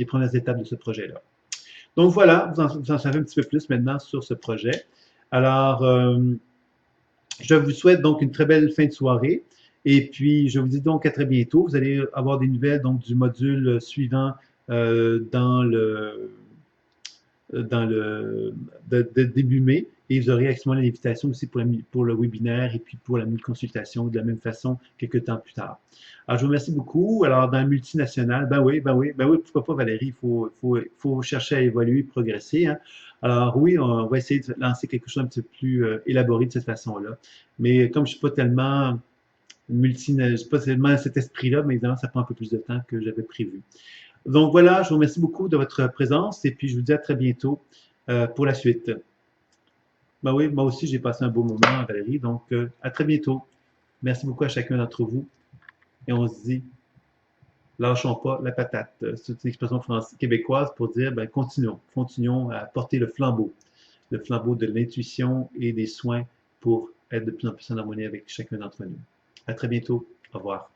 premières étapes de ce projet-là. Donc, voilà, vous en savez un petit peu plus maintenant sur ce projet. Alors, je vous souhaite donc une très belle fin de soirée. Et puis, je vous dis donc à très bientôt. Vous allez avoir des nouvelles donc, du module suivant dans le début mai. Et vous aurez actuellement l'invitation aussi pour le webinaire et puis pour la consultation de la même façon quelques temps plus tard. Alors, je vous remercie beaucoup. Alors, dans le multinational, ben oui, pourquoi pas, Valérie, faut chercher à évoluer, progresser. Hein. Alors oui, on va essayer de lancer quelque chose un petit peu plus élaboré de cette façon-là. Mais comme je suis pas tellement je suis pas tellement cet esprit-là, mais évidemment, ça prend un peu plus de temps que j'avais prévu. Donc voilà, je vous remercie beaucoup de votre présence et puis je vous dis à très bientôt pour la suite. Ben oui, moi aussi j'ai passé un beau moment, Valérie, donc à très bientôt. Merci beaucoup à chacun d'entre vous et on se dit, lâchons pas la patate. C'est une expression québécoise pour dire, ben continuons à porter le flambeau de l'intuition et des soins pour être de plus en plus en harmonie avec chacun d'entre nous. À très bientôt. Au revoir.